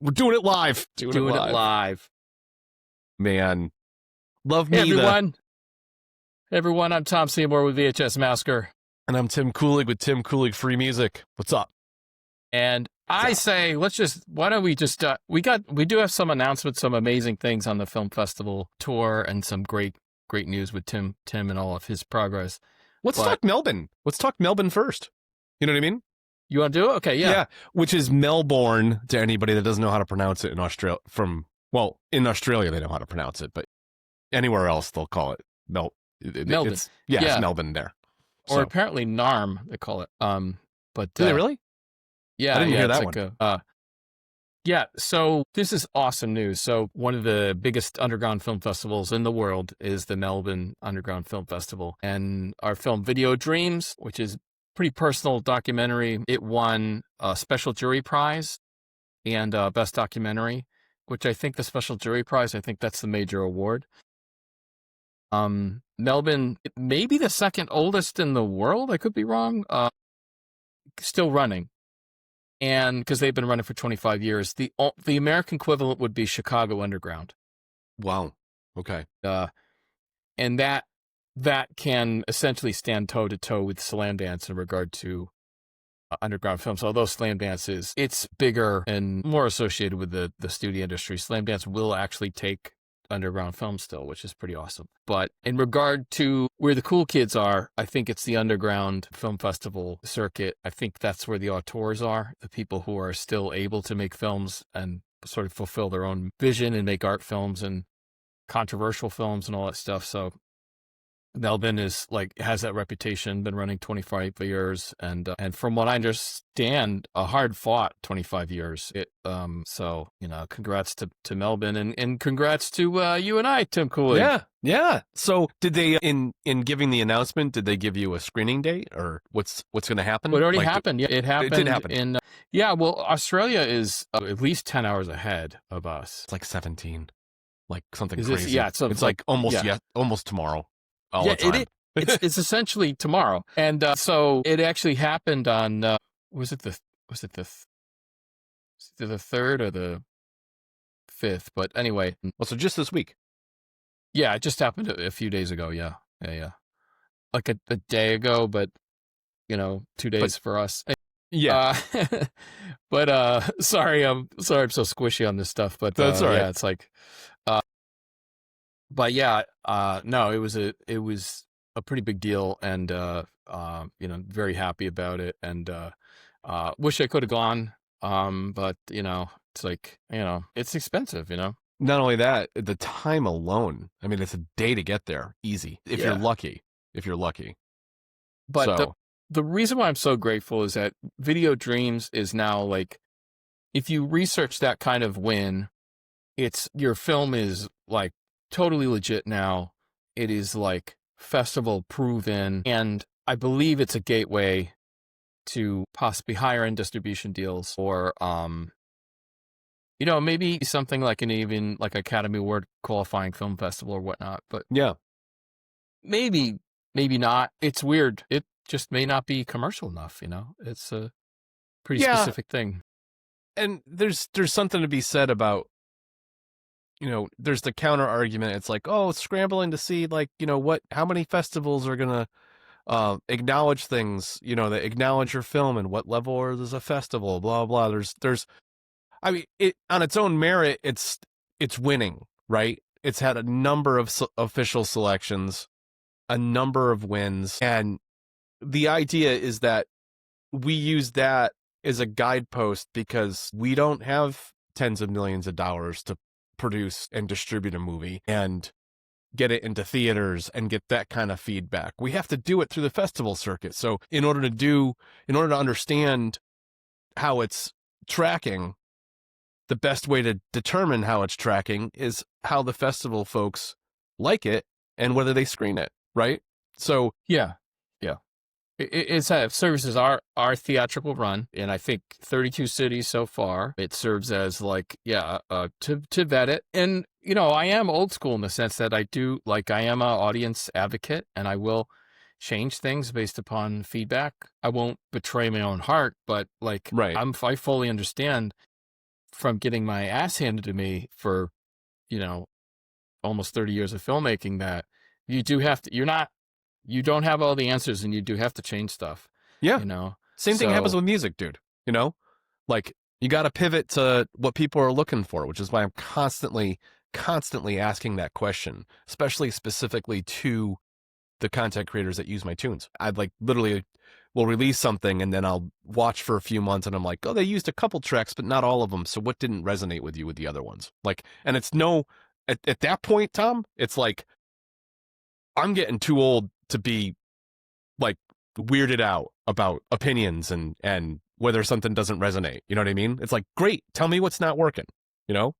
We're doing it live. Doing it live. Man, love me. Hey, everyone. Hey, everyone. I'm Tom Seymour with VHS Masker. And I'm Tim Kulig with Tim Kulig Free Music. What's up? And I say, why don't we just, we do have some announcements, some amazing things on the film festival tour and some great news with Tim and all of his progress. Let's talk Melbourne. Let's talk Melbourne first. You know what I mean? You want to do it? Okay, yeah. Yeah, which is Melbourne to anybody that doesn't know how to pronounce it in Australia. In Australia, they know how to pronounce it, but anywhere else, they'll call it Melbourne. It's Melbourne there. Or apparently Narm, they call it. But do they really? Yeah, I didn't hear that one. Yeah, so this is awesome news. So one of the biggest underground film festivals in the world is the Melbourne Underground Film Festival. And our film Video Dreams, which is a pretty personal documentary, it won a special jury prize and best documentary, which I think the special jury prize, I think that's the major award. Melbourne, maybe the second oldest in the world. I could be wrong. Still running. And because they've been running for 25 years, the American equivalent would be Chicago Underground. Wow. Okay. And that can essentially stand toe to toe with Slamdance in regard to underground films. Although Slamdance it's bigger and more associated with the studio industry. Slamdance will actually take underground film still, which is pretty awesome. But in regard to where the cool kids are, I think it's the underground film festival circuit. I think that's where the auteurs are, the people who are still able to make films and sort of fulfill their own vision and make art films and controversial films and all that stuff. So Melbourne has that reputation, been running 25 years, and from what I understand, a hard fought 25 years. So congrats to Melbourne and congrats to you and I, Tim Kulig. Yeah. So did they in giving the announcement? Did they give you a screening date or what's going to happen? Well, it already happened. Yeah, it happened. It did happen. Well, Australia is at least 10 hours ahead of us. It's like 17, like something crazy. It's like almost tomorrow. It's essentially tomorrow, and so it actually happened on was it the 3rd or the 5th? But anyway, so just this week. Yeah, it just happened a few days ago. Yeah, like a day ago, but 2 days for us. Yeah, but sorry, I'm so squishy on this stuff, but that's all right. Yeah, it's like. But yeah, no, it was a pretty big deal, and very happy about it, and wish I could have gone, but it's like it's expensive, Not only that, the time alone. I mean, it's a day to get there, easy if you're lucky. But the reason why I'm so grateful is that Video Dreams is now like, if you research that kind of win, your film is like totally legit now. It is like festival proven, and I believe it's a gateway to possibly higher end distribution deals, or maybe something like an even like Academy Award qualifying film festival or whatnot. But yeah, maybe not. It's weird. It just may not be commercial enough. It's a pretty specific thing. And there's something to be said about, there's the counter argument. It's like, scrambling to see how many festivals are going to acknowledge things, that acknowledge your film and what level there's a festival, blah, blah. There's, I mean, it on its own merit, it's winning, right? It's had a number of official selections, a number of wins. And the idea is that we use that as a guidepost because we don't have tens of millions of dollars to produce and distribute a movie and get it into theaters and get that kind of feedback. We have to do it through the festival circuit. So in order to understand how it's tracking, the best way to determine how it's tracking is how the festival folks like it and whether they screen it, right? So yeah. It services our theatrical run in, I think, 32 cities so far. It serves as to vet it. And, I am old school in the sense that I am an audience advocate, and I will change things based upon feedback. I won't betray my own heart, but right. I fully understand from getting my ass handed to me for, you know, almost 30 years of filmmaking, that you do have to, you don't have all the answers, and you do have to change stuff, Yeah. you know? Same thing happens So with music, dude. You know, like you got to pivot to what people are looking for, which is why I'm constantly asking that question, especially specifically to the content creators that use my tunes. I'd like literally will release something and then I'll watch for a few months and I'm like, oh, they used a couple tracks, but not all of them. So what didn't resonate with you with the other ones? Like, and it's no, at that point, Tom, it's like, I'm getting too old to be like weirded out about opinions and whether something doesn't resonate. You know what I mean? It's like, great, tell me what's not working, you know?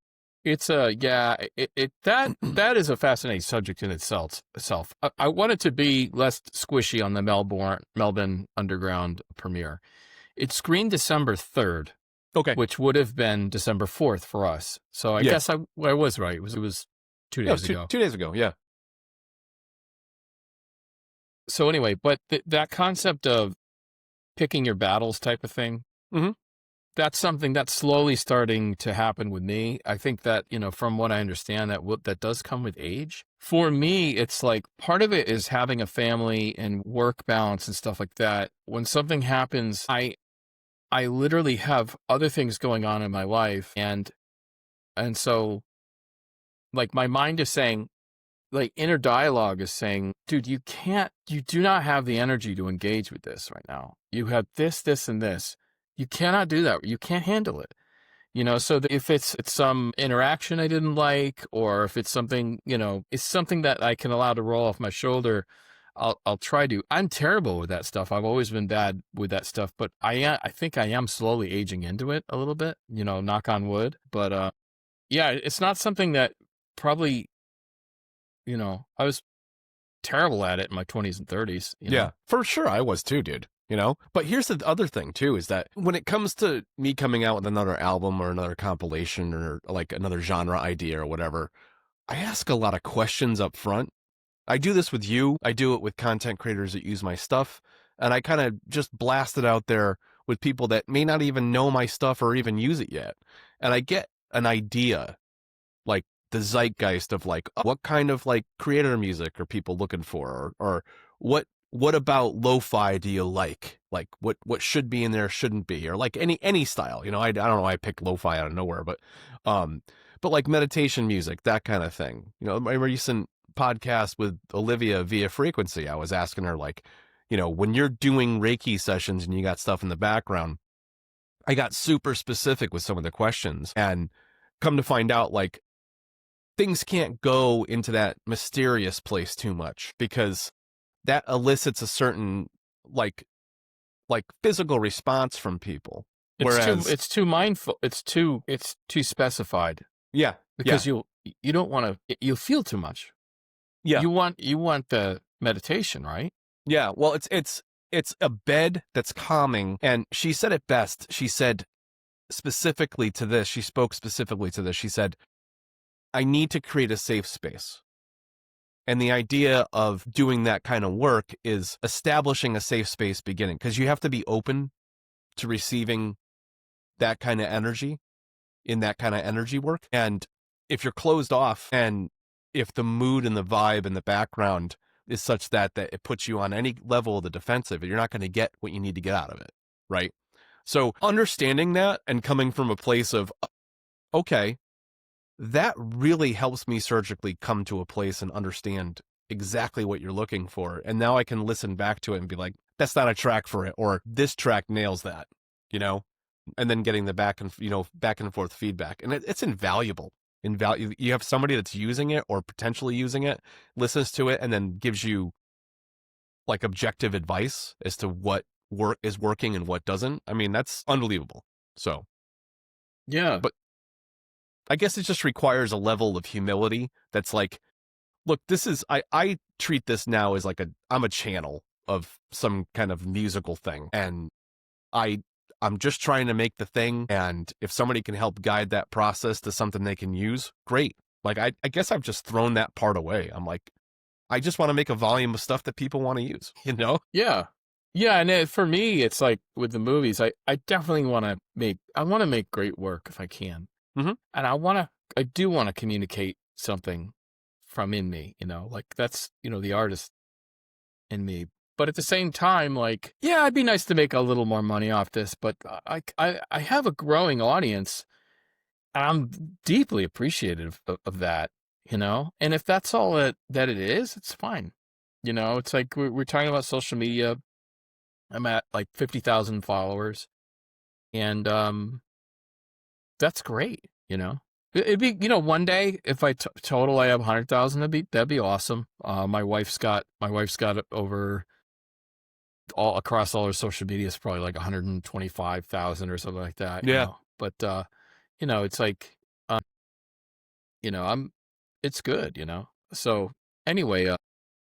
it's a, yeah, that is a fascinating subject in itself. I want it to be less squishy on the Melbourne Underground premiere. It screened December 3rd, Okay. which would have been December 4th for us. So I guess I was right. It was 2 days ago. 2 days ago. Yeah. So anyway, but that concept of picking your battles type of thing, Mhm. that's something that's slowly starting to happen with me. I think that, from what I understand, that does come with age. For me, it's like part of it is having a family and work balance and stuff like that. When something happens, I literally have other things going on in my life, and so like my mind is saying, like inner dialogue is saying, dude, you do not have the energy to engage with this right now. You have this, and this. You cannot do that. You can't handle it. So that if it's some interaction I didn't like, or if it's something, it's something that I can allow to roll off my shoulder, I'll try to. I'm terrible with that stuff. I've always been bad with that stuff, but I think I am slowly aging into it a little bit, knock on wood. But yeah, it's not something that probably, I was terrible at it in my 20s and 30s. Yeah, for sure. I was too, dude. But here's the other thing too, is that when it comes to me coming out with another album or another compilation or like another genre idea or whatever, I ask a lot of questions up front. I do this with you. I do it with content creators that use my stuff. And I kind of just blast it out there with people that may not even know my stuff or even use it yet. And I get an idea, like the zeitgeist of like, what kind of like creator music are people looking for? Or what about lo-fi do you like? Like what should be in there, shouldn't be, or like any style, I don't know why I pick lo-fi out of nowhere, but like meditation music, that kind of thing. My recent podcast with Olivia via Frequency, I was asking her like, when you're doing Reiki sessions and you got stuff in the background, I got super specific with some of the questions, and come to find out like things can't go into that mysterious place too much because that elicits a certain like physical response from people. Whereas it's too mindful. It's too specified. Yeah. Because you don't want to, you'll feel too much. Yeah. You want the meditation, right? Yeah. Well, it's a bed that's calming. And she said it best. She said specifically to this, she spoke specifically to this. She said, I need to create a safe space. And the idea of doing that kind of work is establishing a safe space beginning, because you have to be open to receiving that kind of energy in that kind of energy work. And if you're closed off, and if the mood and the vibe in the background is such that it puts you on any level of the defensive, you're not going to get what you need to get out of it. Right. So understanding that and coming from a place of, okay, that really helps me surgically come to a place and understand exactly what you're looking for. And now I can listen back to it and be like, that's not a track for it, or this track nails that, and then getting the back and forth feedback. And it's invaluable. You have somebody that's using it or potentially using it, listens to it, and then gives you like objective advice as to what is working and what doesn't. I mean, that's unbelievable. So, yeah, but I guess it just requires a level of humility that's like, look, this is, I treat this now as like I'm a channel of some kind of musical thing, and I'm just trying to make the thing, and if somebody can help guide that process to something they can use, great. Like, I guess I've just thrown that part away. I'm like, I just want to make a volume of stuff that people want to use, Yeah. Yeah, and for me, it's like with the movies, I definitely want to make great work if I can. Mm-hmm. And I do want to communicate something from in me, like that's, the artist in me. But at the same time, like, yeah, it'd be nice to make a little more money off this, but I have a growing audience and I'm deeply appreciative of that, and if that's all that it is, it's fine. It's like we're talking about social media. I'm at like 50,000 followers, and that's great. It'd be, one day if I total I have 100,000, that'd be awesome. My wife's got it over all across all her social media. It's probably like 125,000 or something like that. Yeah. But it's like, it's good. So anyway,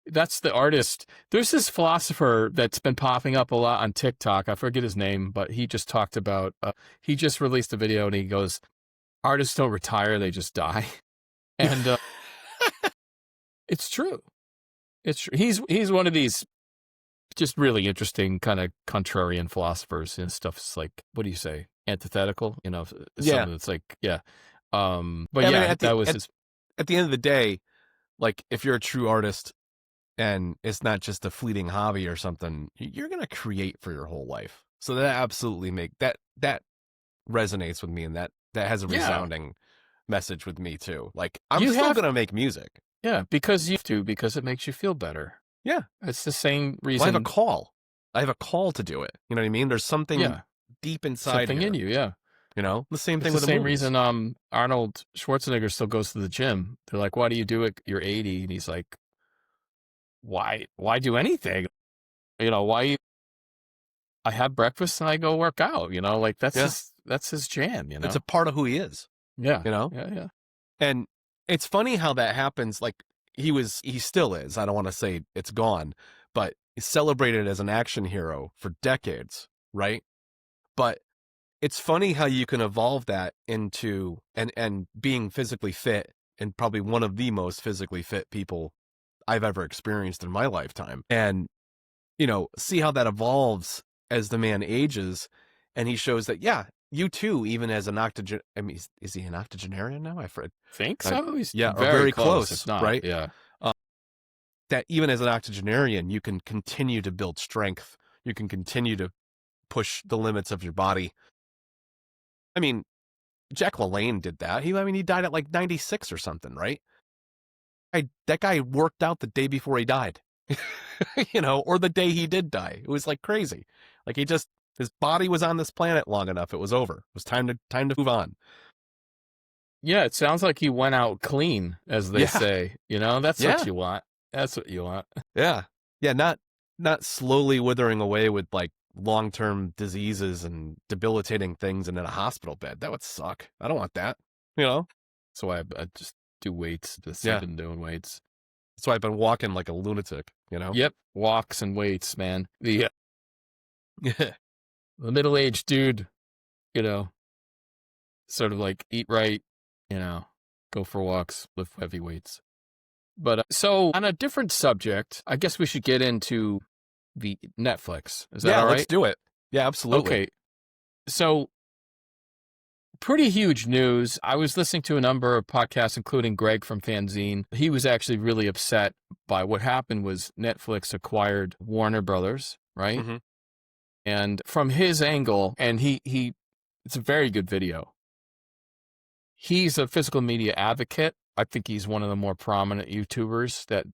that's the artist. There's this philosopher that's been popping up a lot on TikTok. I forget his name, but he just talked about, he just released a video and he goes, artists don't retire, they just die. And it's true. It's true. He's one of these just really interesting kind of contrarian philosophers and stuff's like, what do you say? Antithetical, Yeah. something that's like, yeah. But I yeah, mean, that was his. At the end of the day, like if you're a true artist and it's not just a fleeting hobby or something, you're going to create for your whole life. So that absolutely that resonates with me, and that has a resounding message with me too. Like I'm still going to make music. Yeah, because you have to, because it makes you feel better. Yeah. It's the same reason. Well, I have a call to do it. You know what I mean? There's something deep inside something in you. Yeah. The same thing it's with the the same movies. reason Arnold Schwarzenegger still goes to the gym. They're like, why do you do it? You're 80. And he's like, why do anything? Why I have breakfast and I go work out, like that's his jam, It's a part of who he is. Yeah. Yeah. And it's funny how that happens. Like he still is. I don't want to say it's gone, but he's celebrated as an action hero for decades. Right. But it's funny how you can evolve that into and being physically fit, and probably one of the most physically fit people I've ever experienced in my lifetime. And, see how that evolves as the man ages. And he shows that, yeah, you too, even as an octogenarian, I mean, is he an octogenarian now? I think so. He's very close, if not, right? Yeah. That even as an octogenarian, you can continue to build strength. You can continue to push the limits of your body. I mean, Jack LaLanne did that. He died at like 96 or something, right? That guy worked out the day before he died, or the day he did die. It was like crazy. Like his body was on this planet long enough. It was over. It was time to move on. Yeah. It sounds like he went out clean, as they say, that's what you want. That's what you want. Yeah. Yeah. Not slowly withering away with like long-term diseases and debilitating things and in a hospital bed. That would suck. I don't want that, So I just do weights. I've been doing weights. That's why I've been walking like a lunatic, Yep. Walks and weights, man. The middle-aged dude, sort of like eat right, go for walks, lift heavy weights. But so on a different subject, I guess we should get into the Netflix. Is that all right? Let's do it. Yeah, absolutely. Okay. So pretty huge news. I was listening to a number of podcasts, including Greg from Fanzine. He was actually really upset by what happened was Netflix acquired Warner Brothers, right? Mm-hmm. And from his angle, and he it's a very good video. He's a physical media advocate. I think he's one of the more prominent YouTubers that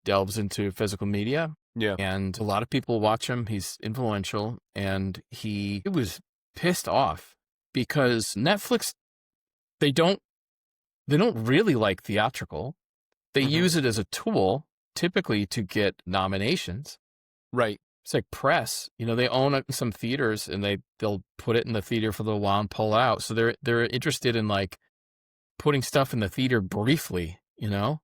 delves into physical media. Yeah. And a lot of people watch him. He's influential. And he was pissed off because Netflix, they don't really like theatrical. They use it as a tool, typically to get nominations. Right. It's like press. They own some theaters and they'll put it in the theater for a little while and pull it out. So they're interested in like putting stuff in the theater briefly, And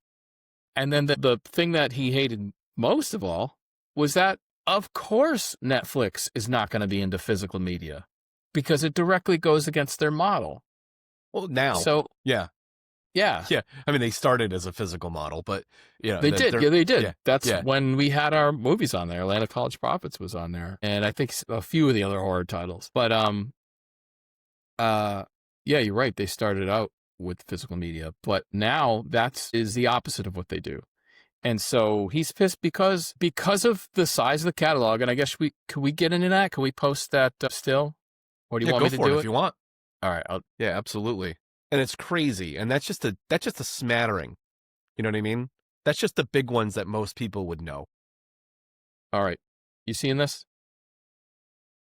then the thing that he hated most of all was that, of course, Netflix is not going to be into physical media because it directly goes against their model. Well, now. So, yeah. Yeah. Yeah, I mean, they started as a physical model, but They did. Yeah, they did. Yeah, That's yeah. when we had our movies on there. Atlanta College Prophets was on there. And I think a few of the other horror titles. But yeah, you're right. They started out with physical media, but now is the opposite of what they do. And so he's pissed because of the size of the catalog. And I guess could we get into that? Can we post that still? Or do you want Go me to for do it it? if you want. All right. Yeah, absolutely. And it's crazy, and that's just a smattering. You know what I mean? That's just the big ones that most people would know. All right. You seeing this?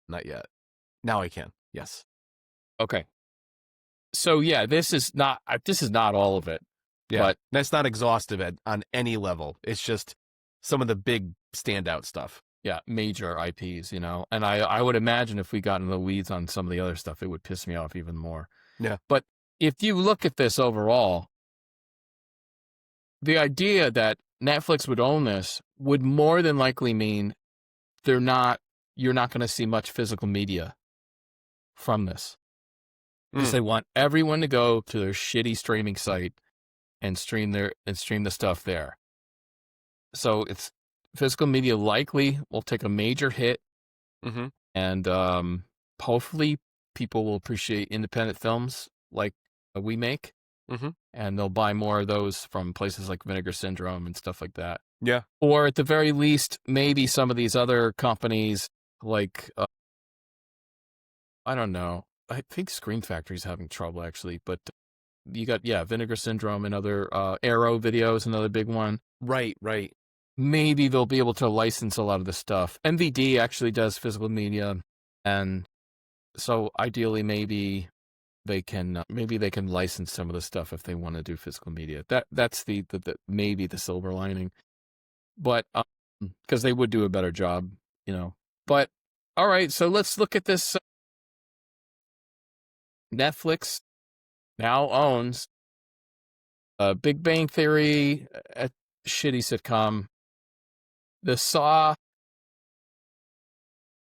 Not yet. Now I can. Yes. Okay. So yeah, this is not all of it. Yeah, but that's not exhaustive on any level. It's just some of the big standout stuff. Yeah, major IPs, you know. And I would imagine if we got into the weeds on some of the other stuff, it would piss me off even more. Yeah. But if you look at this overall, the idea that Netflix would own this would more than likely mean you're not going to see much physical media from this. Because they want everyone to go to their shitty streaming site and stream the stuff there. So it's physical media likely will take a major hit, and hopefully people will appreciate independent films like we make, and they'll buy more of those from places like Vinegar Syndrome and stuff like that. Yeah. Or at the very least, maybe some of these other companies like I don't know. I think Scream Factory's having trouble actually, but you got Vinegar Syndrome and other Arrow Videos, another big one. Right. Maybe they'll be able to license a lot of the stuff. MVD actually does physical media, and so ideally maybe they can license some of the stuff if they want to do physical media. That's the maybe the silver lining, but because they would do a better job, you know. But all right, so let's look at this. Netflix now owns Big Bang Theory, a shitty sitcom. The Saw.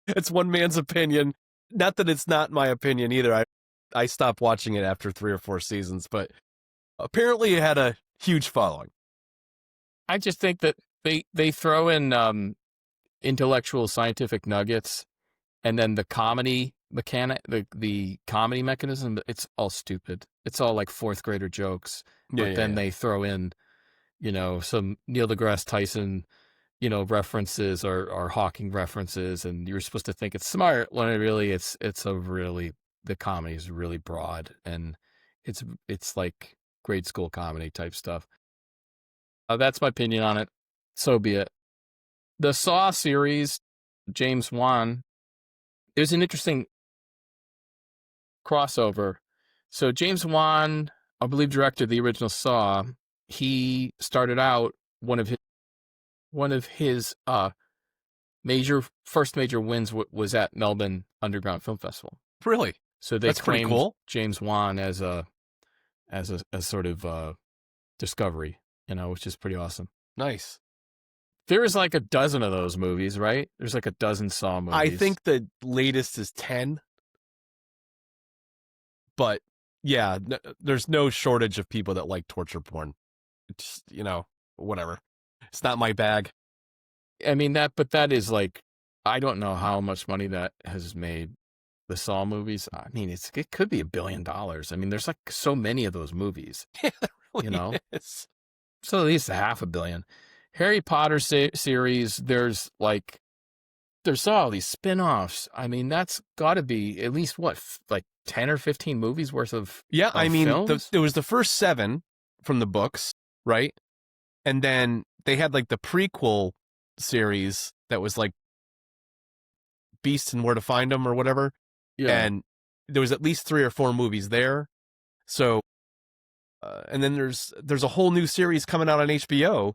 It's one man's opinion. Not that it's not my opinion either. I stopped watching it after 3 or 4 seasons, but apparently it had a huge following. I just think that they throw in intellectual scientific nuggets, and then the comedy mechanic, the comedy mechanism, it's all stupid. It's all like 4th grader jokes. But then they throw in, you know, some Neil deGrasse Tyson, you know, references or Hawking references, and you're supposed to think it's smart when really the comedy is really broad, and it's like grade school comedy type stuff. That's my opinion on it. So be it. The Saw series, James Wan, it was an interesting crossover. So James Wan, I believe, directed the original Saw. He started out one of his first major wins was at Melbourne Underground Film Festival. Really? So that's pretty cool. James Wan as a sort of discovery, you know, which is pretty awesome. Nice. There is like a dozen of those movies, right? There's like a dozen Saw movies. I think the latest is 10. But yeah, there's no shortage of people that like torture porn. It's, you know, whatever. It's not my bag. I mean, but that is like, I don't know how much money that has made, the Saw movies. I mean, it could be $1 billion. I mean, there's like so many of those movies. Yeah, there really you know, is. So at least $500 million. Harry Potter series, there's all these spin-offs. I mean, that's got to be at least like 10 or 15 movies worth of I mean, films? It was the first 7 from the books, right? And then they had like the prequel series that was like Beasts and Where to Find Them or whatever. Yeah. And there was at least 3 or 4 movies there. So, and then there's a whole new series coming out on HBO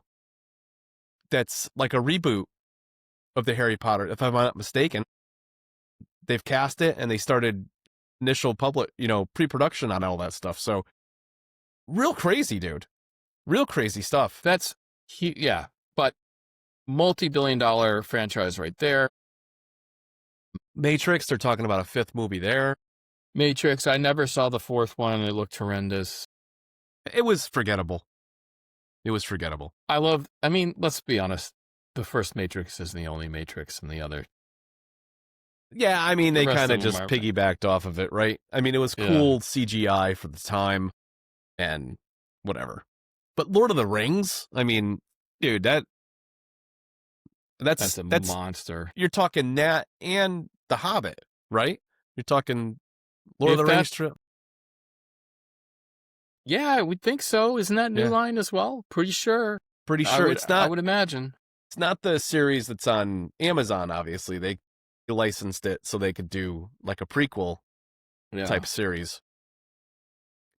that's like a reboot of the Harry Potter, if I'm not mistaken. They've cast it and they started initial public, you know, pre-production on all that stuff. So real crazy, dude. Real crazy stuff. That's, but multi-billion-dollar franchise right there. Matrix, they're talking about a 5th movie there. Matrix, I never saw the 4th one. It looked horrendous. It was forgettable. It was forgettable. I mean, let's be honest. The first Matrix is the only Matrix, and the other. Yeah, I mean, The they rest kind of of them just are. piggybacked off of it, right? I mean, it was Yeah. cool CGI for the time and whatever. But Lord of the Rings, I mean, dude, That's a that's monster. you're talking that and The Hobbit, right? You're talking Lord If of the Rings that, trip. yeah, I would think so. Isn't that New Yeah, Line as well? Pretty sure. pretty sure it's I not. would imagine. It's not the series that's on Amazon. Obviously, they licensed it so they could do like a prequel Yeah. type series.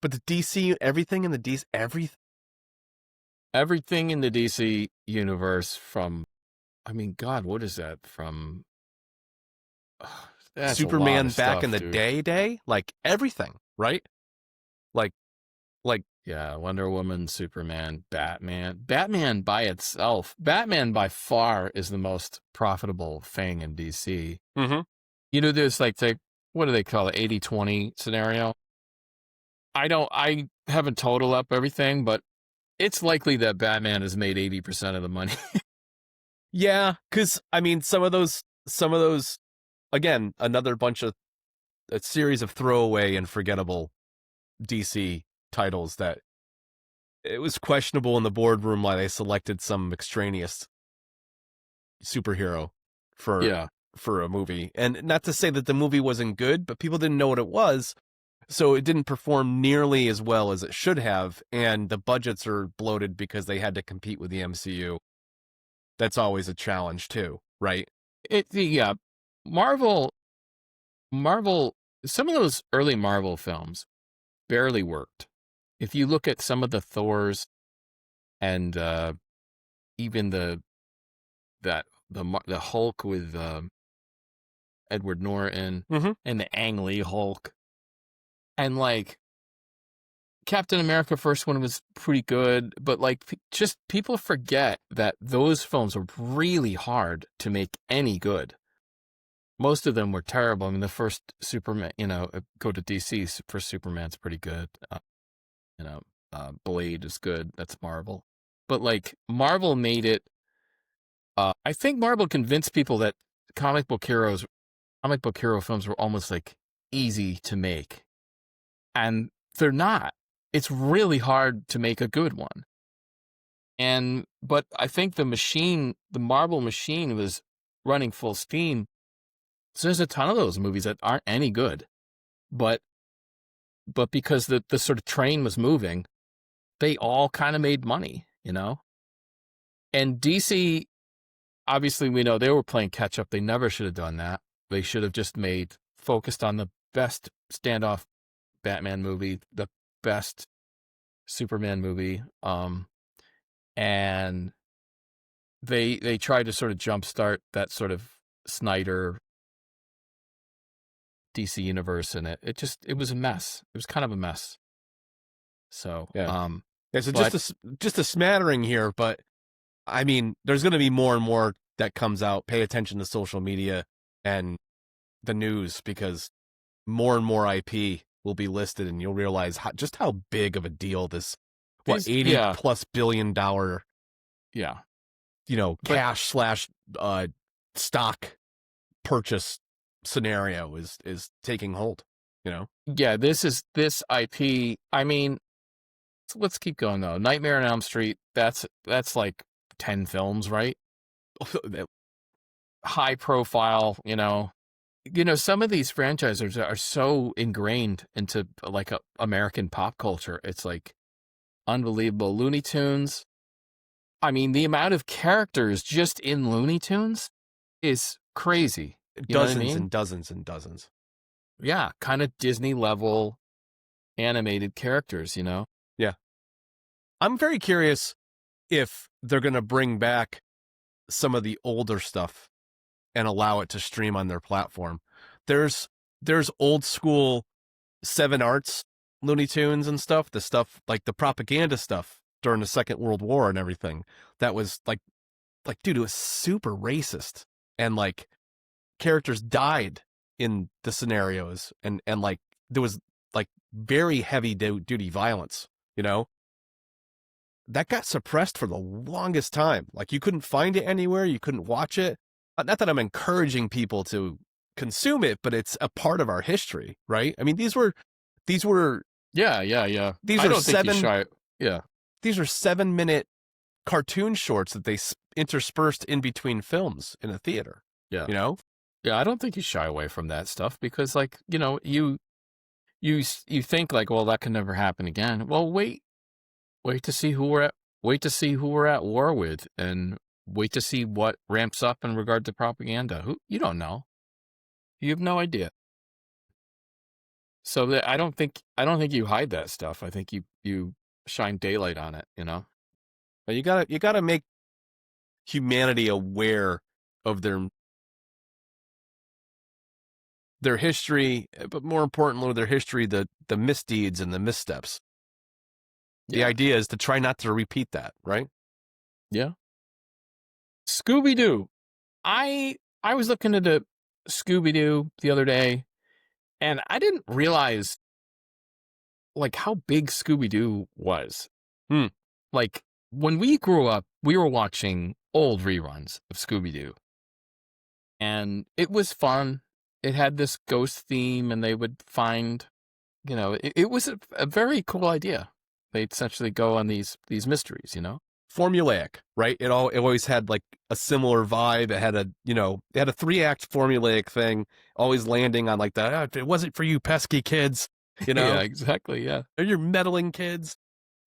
But the DC, everything in the DC, Everything in the DC universe from, I mean, God, what is that from? That's a lot Superman of back in stuff, the dude. day, like everything, right? Like, like Yeah, Wonder Woman, Superman, Batman. Batman by itself, Batman by far is the most profitable thing in DC. mm-hmm. You know, there's like, what do they call it? 80-20 scenario. I haven't totaled up everything, but it's likely that Batman has made 80% of the money. Yeah, because I mean, some of those, again, another bunch of a series of throwaway and forgettable DC titles that it was questionable in the boardroom why they selected some extraneous superhero for Yeah. a movie. And not to say that the movie wasn't good, but people didn't know what it was, so it didn't perform nearly as well as it should have, and the budgets are bloated because they had to compete with the MCU. That's always a challenge too, right? Yeah. Marvel, Marvel, some of those early Marvel films barely worked. If you look at some of the Thors and even the Hulk with Edward Norton Mm-hmm. and the Ang Lee Hulk, and like Captain America first one was pretty good, but like just people forget that those films were really hard to make any good. Most of them were terrible. I mean, the first Superman, go to DC for Superman's pretty good. You know, Blade is good. That's Marvel. But like Marvel made it. I think Marvel convinced people that comic book hero films were almost like easy to make, and they're not. It's really hard to make a good one. But I think the Marvel machine was running full steam. So there's a ton of those movies that aren't any good, but because the sort of train was moving, they all kind of made money, And DC, obviously, we know they were playing catch up. They never should have done that. They should have just focused on the best standoff Batman movie, the best Superman movie, and they tried to sort of jumpstart that sort of Snyder DC universe, and it was a mess. It was kind of a mess. So, Yeah. Yeah, so but just a smattering here, but I mean, there's going to be more and more that comes out. Pay attention to social media and the news, because more and more IP will be listed, and you'll realize just how big of a deal this $80+ billion yeah, cash slash stock purchase scenario is taking hold. Yeah, this IP. I mean, let's keep going though. Nightmare on Elm Street. That's like 10 films, right? High profile. Some of these franchises are so ingrained into like American pop culture. It's like unbelievable. Looney Tunes. I mean, the amount of characters just in Looney Tunes is crazy. Dozens and dozens and dozens. Yeah, kind of Disney level animated characters, Yeah. I'm very curious if they're going to bring back some of the older stuff and allow it to stream on their platform. There's old school Seven Arts Looney Tunes and stuff, the stuff like the propaganda stuff during the Second World War and everything. That was like dude, it was super racist, and like characters died in the scenarios, and like there was like very heavy duty violence, that got suppressed for the longest time. Like, you couldn't find it anywhere. You couldn't watch it. Not that I'm encouraging people to consume it, but it's a part of our history, right? I mean, these were Yeah. these I are don't think he's seven shy. Yeah. these are 7-minute cartoon shorts that they interspersed in between films in a theater. Yeah. You know? Yeah. I don't think you shy away from that stuff because, like, you know, you think like, well, that can never happen again. Well, wait to see who we're at war with, and wait to see what ramps up in regard to propaganda. You don't know. You have no idea. So I don't think you hide that stuff. I think you shine daylight on it, you know? But you gotta make humanity aware of their history, but more importantly, their history, the misdeeds and the missteps. The idea is to try not to repeat that, right? Yeah. Scooby-Doo. I was looking at a Scooby-Doo the other day, and I didn't realize like how big Scooby-Doo was. Like, when we grew up, we were watching old reruns of Scooby-Doo. And it was fun. It had this ghost theme, and they would find, you know, it was a very cool idea. They'd essentially go on these mysteries, you know? Formulaic, right? It always had like a similar vibe. It had a 3-act formulaic thing, always landing on like that. If it wasn't for you pesky kids, you know? Yeah, exactly. Yeah. Or you're meddling kids.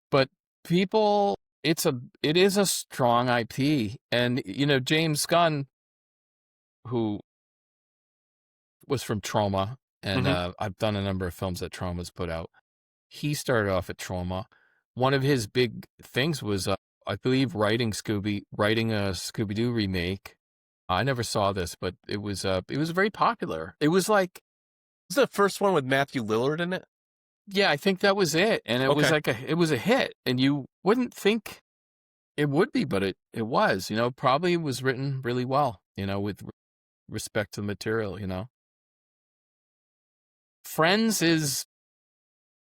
But people, it is a strong IP. And, you know, James Gunn, who was from Trauma, and I've done a number of films that Trauma's put out. He started off at Trauma. One of his big things was, I believe, writing a Scooby-Doo remake. I never saw this, but it was very popular. It was like, was the first one with Matthew Lillard in it? Yeah, I think that was it. And it was like it was a hit, and you wouldn't think it would be, but it was, you know, probably was written really well, you know, with respect to the material, you know. Friends is,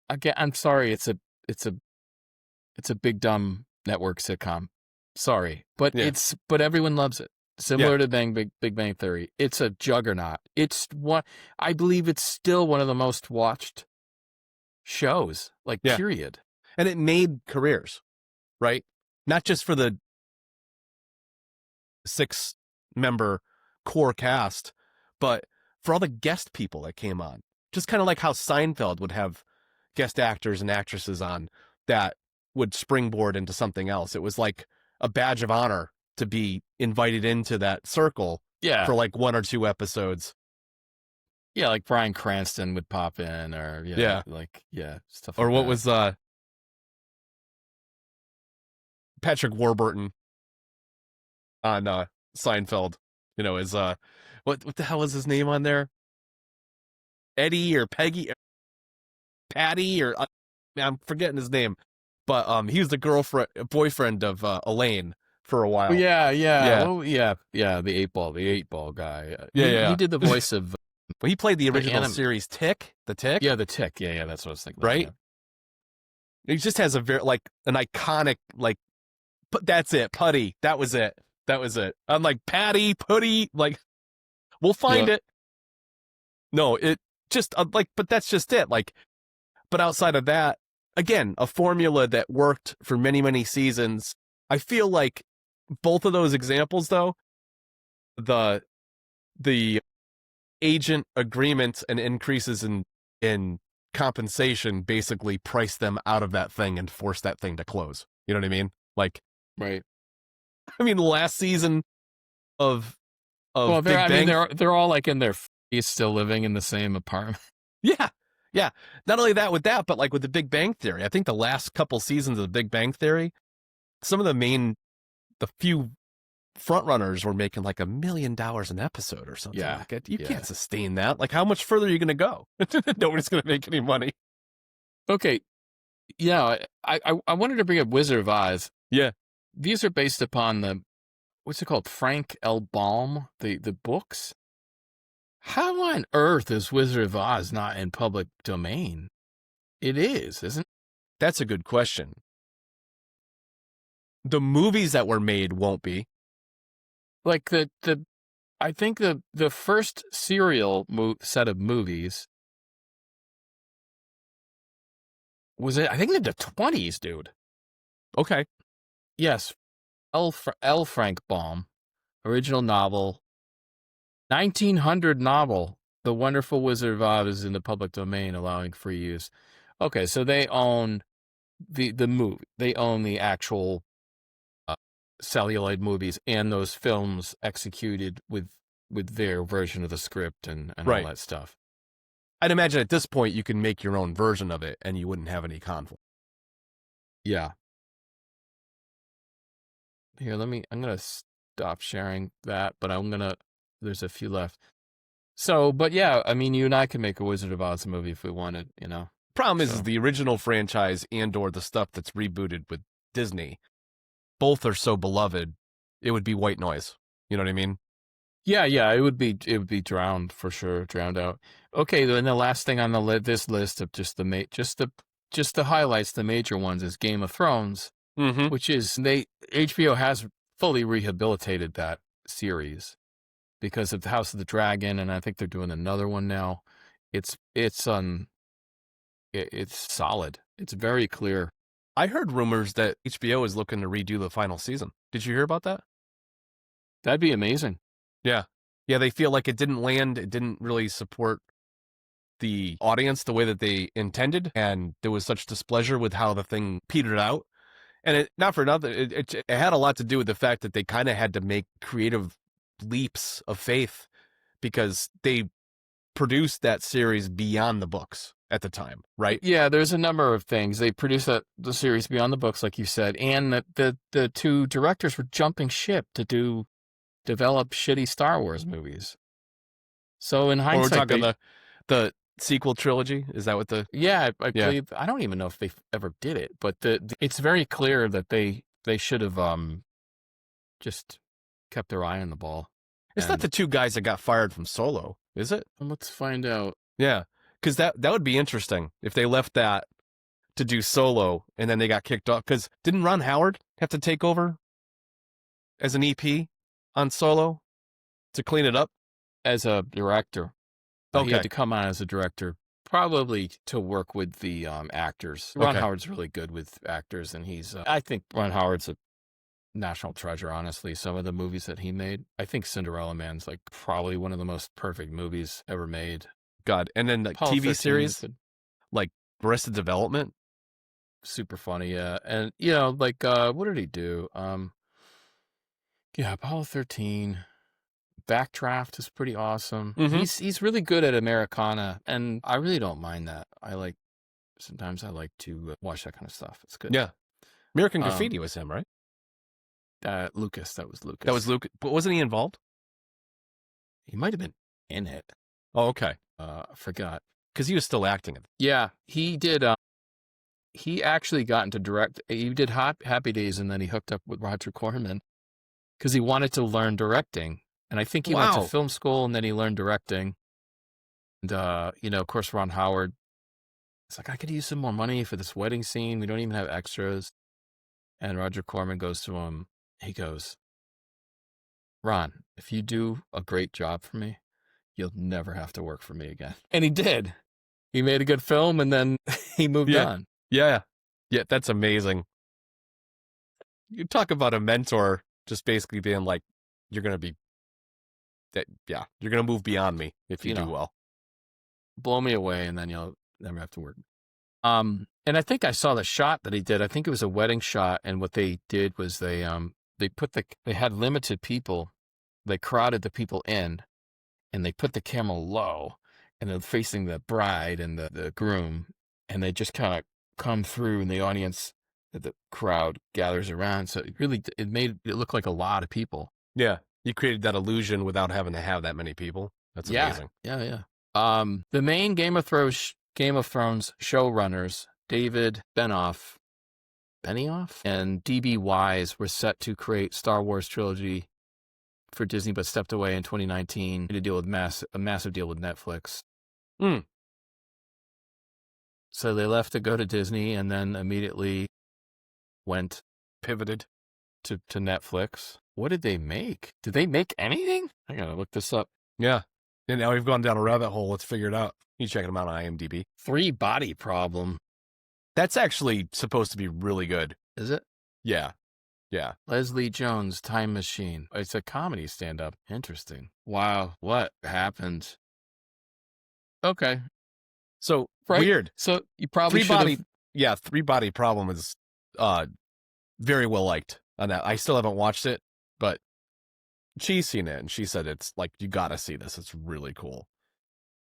again, I'm sorry, it's a big dumb network sitcom. Sorry, but but everyone loves it. Similar to Big Bang Theory. It's a juggernaut. I believe it's still one of the most watched shows, like, period. And it made careers, right? Not just for the 6-member core cast, but for all the guest people that came on. Just kind of like how Seinfeld would have guest actors and actresses on that would springboard into something else. It was like a badge of honor to be invited into that circle for like 1 or 2 episodes. Yeah, like Bryan Cranston would pop in, or stuff or like what that. Was Patrick Warburton on Seinfeld, you know, is what the hell was his name on there? Eddie or Peggy, Patty, or I'm forgetting his name, but he was the boyfriend of Elaine for a while. Well, the 8-ball guy. He did the voice of. Well, he played the original series Tick. The Tick. Yeah, the Tick. Yeah, that's what I was thinking. Right. About, He just has a very an iconic but that's it. Putty. That was it. I'm like, Patty, Putty. Like, we'll find it. No, it just but that's just it. Like, but outside of that, again, a formula that worked for many, many seasons. I feel like both of those examples, though, the agent agreements and increases in compensation basically price them out of that thing and force that thing to close. You know what I mean? Like, right. I mean, the last season of Big Bang, they're all like in their 40s, still living in the same apartment. Yeah. Not only that, but like with the Big Bang Theory, I think the last couple seasons of the Big Bang Theory, some of the few frontrunners were making like $1 million an episode or something. Yeah. Like it. You can't sustain that. Like, how much further are you going to go? Nobody's going to make any money. Okay. Yeah. I wanted to bring up Wizard of Oz. Yeah. These are based upon what's it called? Frank L. Baum, the books. How on earth is Wizard of Oz not in public domain? It is, isn't it? That's a good question. The movies that were made won't be. Like I think the first serial set of movies was it? I think in the 20s, dude. Okay. Yes, L. Frank Baum, original novel, 1900 novel. The Wonderful Wizard of Oz is in the public domain, allowing free use. Okay, so they own the movie. They own the actual celluloid movies and those films executed with their version of the script and Right. all that stuff. I'd imagine at this point you can make your own version of it and you wouldn't have any conflict. Yeah. Here, I'm going to stop sharing that, but there's a few left. So, but yeah, I mean, you and I can make a Wizard of Oz movie if we wanted, you know. Problem is the original franchise and or the stuff that's rebooted with Disney, both are so beloved, it would be white noise. You know what I mean? Yeah, it would be drowned for sure, drowned out. Okay, then the last thing on this list of just the highlights, the major ones, is Game of Thrones, which is HBO has fully rehabilitated that series because of the House of the Dragon, and I think they're doing another one now. It's solid. It's very clear. I heard rumors that HBO is looking to redo the final season. Did you hear about that? That'd be amazing. Yeah. Yeah, they feel like it didn't land. It didn't really support the audience the way that they intended. And there was such displeasure with how the thing petered out. And it, not for nothing, it had a lot to do with the fact that they kind of had to make creative leaps of faith because they produced that series beyond the books at the time, right? Yeah, there's a number of things. They produced the series beyond the books, like you said, and the two directors were jumping ship to develop shitty Star Wars movies. So in hindsight, we're talking the sequel trilogy. Is that what the? Yeah, I believe. I don't even know if they ever did it, but it's very clear that they should have just kept their eye on the ball. It's not the two guys that got fired from Solo, is it? Let's find out. Yeah, because that would be interesting if they left that to do Solo and then they got kicked off. Because didn't Ron Howard have to take over as an EP on Solo to clean it up as a director? Okay. He had to come on as a director, probably to work with the actors. Ron Howard's really good with actors, and he's. I think Ron Howard's a national treasure. Honestly, some of the movies that he made, I think Cinderella Man's like probably one of the most perfect movies ever made. God, and then the TV series, like Arrested Development, super funny. Yeah, and you know, like what did he do? Yeah, Apollo 13. Backdraft is pretty awesome. He's really good at Americana, and I really don't mind that. Sometimes I like to watch that kind of stuff. It's good. Yeah. American Graffiti was him, right? Lucas. That was Lucas. That was Lucas. But wasn't he involved? He might have been in it. Oh, okay. I forgot. Because he was still acting it. Yeah, he did. He actually got into direct. He did Happy Days, and then he hooked up with Roger Corman because he wanted to learn directing. And I think he went to film school and then he learned directing. And, you know, of course, Ron Howard, it's like, I could use some more money for this wedding scene. We don't even have extras. And Roger Corman goes to him. He goes, Ron, if you do a great job for me, you'll never have to work for me again. And he did. He made a good film and then he moved on. Yeah. Yeah, that's amazing. You talk about a mentor just basically being like, you're going to be you're going to move beyond me if you do well. Blow me away and then you'll never have to work. And I think I saw the shot that he did. I think it was a wedding shot. And what they did was they had limited people. They crowded the people in and they put the camera low and they're facing the bride and the groom. And they just kind of come through and the audience, the crowd gathers around. So it made it look like a lot of people. Yeah. You created that illusion without having to have that many people. That's amazing. Yeah. The main Game of Thrones showrunners, David Benioff and D.B. Wise, were set to create Star Wars trilogy for Disney, but stepped away in 2019 to deal with a massive deal with Netflix. So they left to go to Disney and then immediately pivoted. to Netflix. What did they make? Did they make anything? I gotta look this up. Yeah. And now we've gone down a rabbit hole. Let's figure it out. You check them out on IMDb. 3 Body Problem. That's actually supposed to be really good. Is it? Yeah. Yeah. Leslie Jones, Time Machine. It's a comedy stand-up. Interesting. Wow. What happened? Okay. So Right. weird. So you probably should have... 3 Body Problem is very well liked on that. I still haven't watched it, but she's seen it and she said it's like, you gotta see this. It's really cool.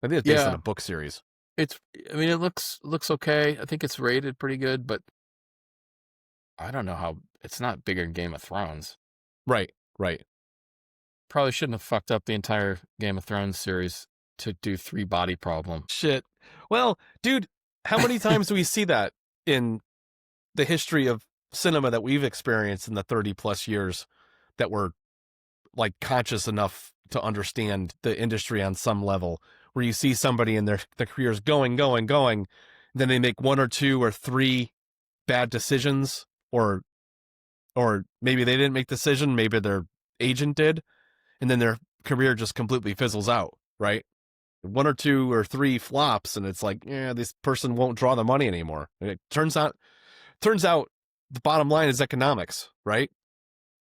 I think it's based on a book series. I mean, it looks okay. I think it's rated pretty good, but I don't know how it's not bigger than Game of Thrones. Right. Probably shouldn't have fucked up the entire Game of Thrones series to do 3 Body Problem. Shit. Well, dude, how many times do we see that in the history of cinema that we've experienced in the 30 plus years that we're like conscious enough to understand the industry on some level, where you see somebody in their careers going, then they make 1 or 2 or 3 bad decisions, or maybe they didn't make the decision, maybe their agent did, and then their career just completely fizzles out, right? 1 or 2 or 3 flops, and it's like, yeah, this person won't draw the money anymore. And it turns out the bottom line is economics, right?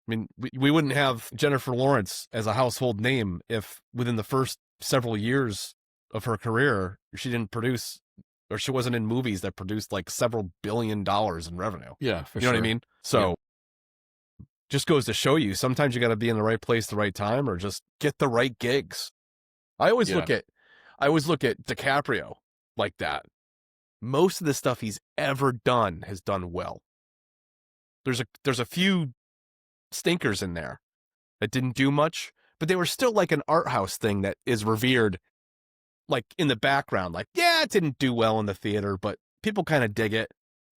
I mean, we wouldn't have Jennifer Lawrence as a household name if within the first several years of her career, she didn't produce, or she wasn't in movies that produced like several $billion in revenue. Yeah, for you know what I mean? So just goes to show you, sometimes you got to be in the right place, the right time, or just get the right gigs. I always look at DiCaprio like that. Most of the stuff he's ever done has done well. There's a few stinkers in there that didn't do much, but they were still like an art house thing that is revered, like in the background. Like, yeah, it didn't do well in the theater, but people kind of dig it,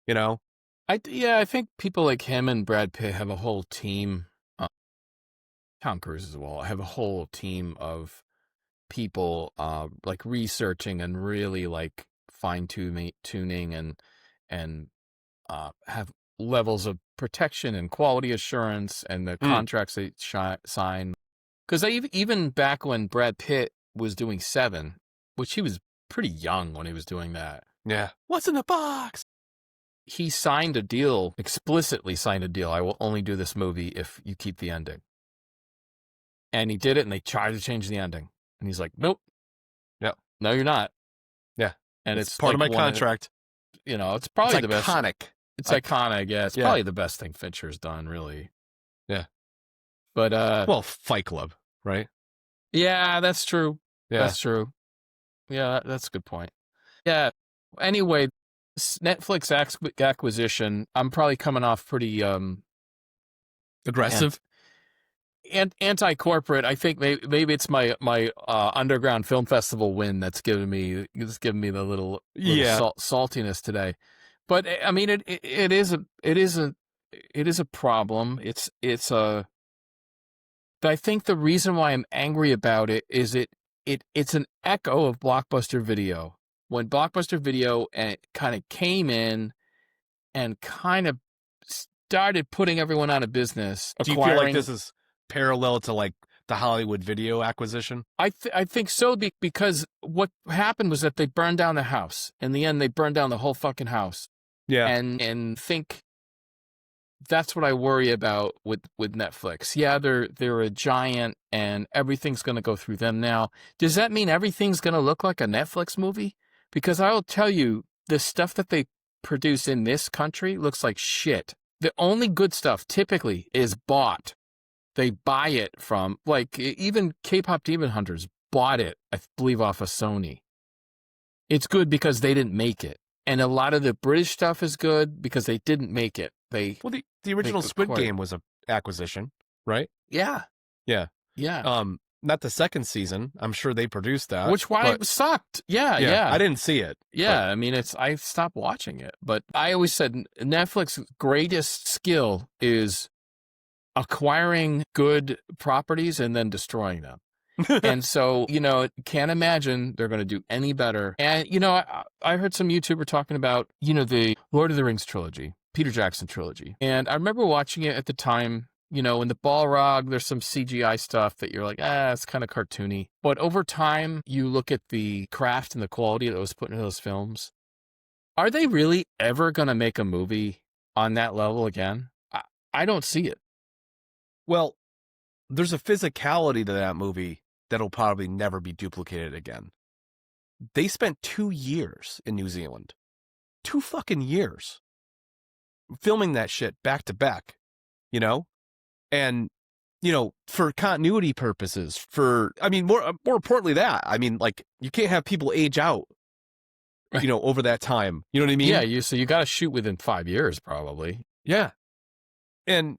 you know? I think people like him and Brad Pitt have a whole team. Tom Cruise as well. I have a whole team of people like researching and really like fine tuning and have levels of protection and quality assurance and the contracts they sign. Because even back when Brad Pitt was doing Seven, which he was pretty young when he was doing that. Yeah. What's in the box? He explicitly signed a deal. I will only do this movie if you keep the ending. And he did it, and they tried to change the ending. And he's like, nope. Yeah. No, you're not. Yeah. And it's part like of my contract. It's probably the best. Iconic. It's iconic, yeah. It's probably the best thing Fincher's done, really. Yeah. But well, Fight Club, right? Yeah, that's true. Yeah. That's true. Yeah, that's a good point. Yeah. Anyway, Netflix acquisition, I'm probably coming off pretty aggressive and anti-corporate. I think maybe it's my Underground Film Festival win that's giving me the little saltiness today. But I mean, it is a problem. But I think the reason why I'm angry about it is it's an echo of Blockbuster Video. When Blockbuster Video kind of came in and kind of started putting everyone out of business. Do you feel like this is parallel to like the Hollywood Video acquisition? I think so, because what happened was that they burned down the house. In the end, they burned down the whole fucking house. Yeah. And think that's what I worry about with Netflix. Yeah, they're a giant and everything's going to go through them now. Does that mean everything's going to look like a Netflix movie? Because I will tell you, the stuff that they produce in this country looks like shit. The only good stuff typically is bought. They buy it from, like, even K-pop Demon Hunters bought it, I believe, off of Sony. It's good because they didn't make it. And a lot of the British stuff is good because they didn't make it. The original Squid Game was an acquisition, right? Yeah. Yeah. Yeah. Not the second season. I'm sure they produced that. It sucked. Yeah. I didn't see it. Yeah. I mean, I stopped watching it. But I always said Netflix's greatest skill is acquiring good properties and then destroying them. And so, can't imagine they're going to do any better. And, I heard some YouTuber talking about, the Lord of the Rings trilogy. Peter Jackson trilogy. And I remember watching it at the time, you know, in the Balrog, there's some CGI stuff that you're like, it's kind of cartoony. But over time, you look at the craft and the quality that was put into those films. Are they really ever going to make a movie on that level again? I don't see it. Well, there's a physicality to that movie that'll probably never be duplicated again. They spent 2 years in New Zealand. 2 fucking years. Filming that shit back to back, you know? And, you know, for continuity purposes, more importantly that, I mean, like, you can't have people age out, you know, over that time. You know what I mean? Yeah, so you got to shoot within 5 years, probably. Yeah. And,